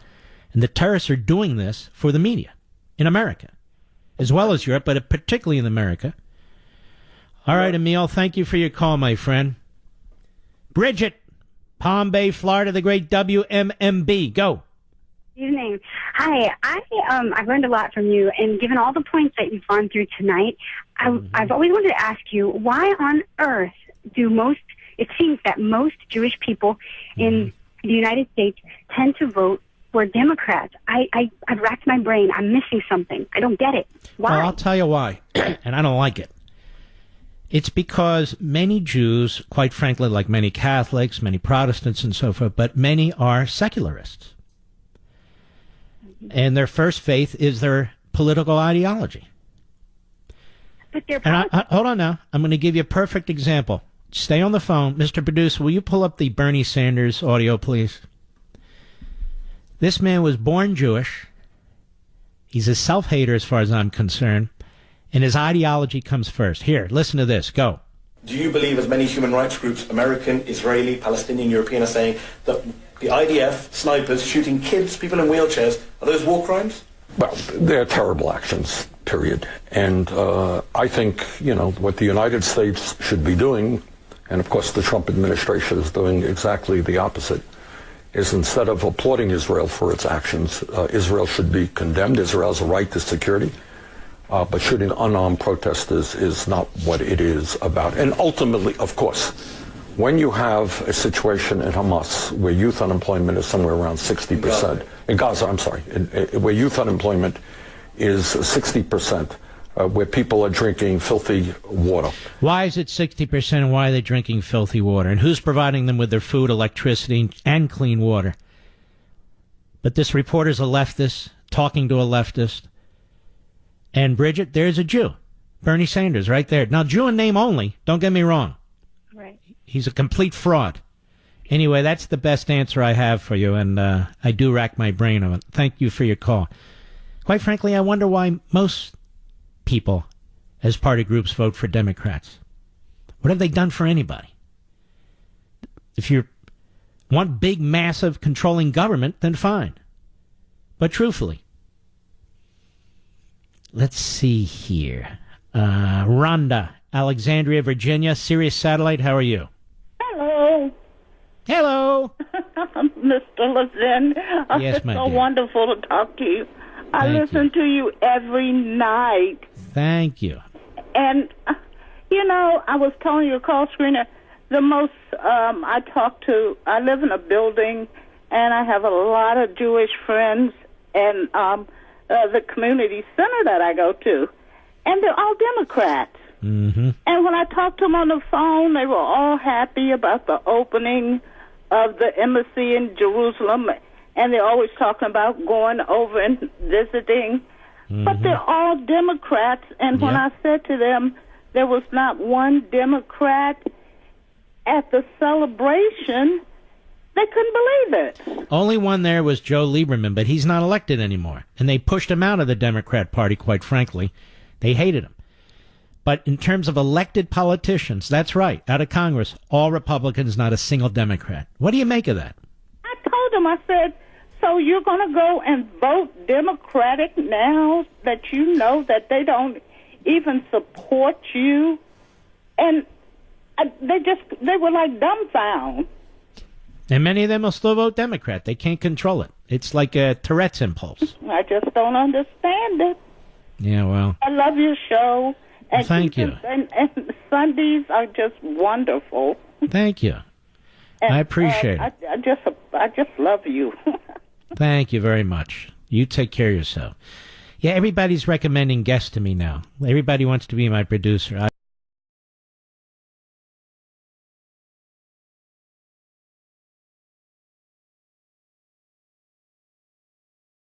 and the terrorists are doing this for the media in America, as well as Europe, but particularly in America. All right, Emil, thank you for your call, my friend. Bridget, Palm Bay, Florida, the great WMMB. Go. Evening. Hi. I've learned a lot from you, and given all the points that you've gone through tonight, I've always wanted to ask you, why on earth it seems that most Jewish people in the United States tend to vote for Democrats. I've racked my brain. I'm missing something. I don't get it. Why? Well, I'll tell you why, and I don't like it. It's because many Jews, quite frankly, like many Catholics, many Protestants and so forth, but many are secularists. And their first faith is their political ideology. But they're hold on now. I'm going to give you a perfect example. Stay on the phone. Mr. Producer, will you pull up the Bernie Sanders audio, please? This man was born Jewish. He's a self-hater as far as I'm concerned. And his ideology comes first. Here, listen to this. Go. Do you believe, as many human rights groups, American, Israeli, Palestinian, European, are saying, that the IDF snipers shooting kids, people in wheelchairs, are those war crimes? Well, they're terrible actions, period. And I think, what the United States should be doing, and of course the Trump administration is doing exactly the opposite, is instead of applauding Israel for its actions, Israel should be condemned. Israel has a right to security. But shooting unarmed protesters is not what it is about. And ultimately, of course, when you have a situation in Hamas where youth unemployment is somewhere around 60%, in Gaza, I'm sorry, where youth unemployment is 60%, where people are drinking filthy water. Why is it 60%, and why are they drinking filthy water? And who's providing them with their food, electricity, and clean water? But this reporter's a leftist, talking to a leftist. And Bridget, there's a Jew Bernie Sanders, right there. Now, Jew in name only. Don't get me wrong. Right. He's a complete fraud. Anyway, that's the best answer I have for you, and I do rack my brain on it. Thank you for your call. Quite frankly, I wonder why most people, as party groups, vote for Democrats. What have they done for anybody? If you want big, massive, controlling government, then fine. But truthfully, let's see here. Rhonda, Alexandria, Virginia, Sirius Satellite, how are you? Hello. Hello. Mr. Levin. Yes, my It's so dear. wonderful to talk to you. I Thank listen to you every night. Thank you. And, I was telling your call screener, the most I live in a building, and I have a lot of Jewish friends, and the community center that I go to, and they're all Democrats. Mm-hmm. And when I talked to them on the phone, they were all happy about the opening of the embassy in Jerusalem, and they're always talking about going over and visiting. Mm-hmm. But they're all Democrats, and when I said to them there was not one Democrat at the celebration, they couldn't believe it. Only one there was Joe Lieberman, but he's not elected anymore. And they pushed him out of the Democrat Party, quite frankly. They hated him. But in terms of elected politicians, that's right, out of Congress, all Republicans, not a single Democrat. What do you make of that? I told them, I said, so you're going to go and vote Democratic now that you know that they don't even support you? And they were like dumbfounded. And many of them will still vote Democrat. They can't control it. It's like a Tourette's impulse. I just don't understand it. Yeah, well. I love your show. And Thank you. And Sundays are just wonderful. Thank you. And, I appreciate it. I just love you. Thank you very much. You take care of yourself. Yeah, everybody's recommending guests to me now. Everybody wants to be my producer.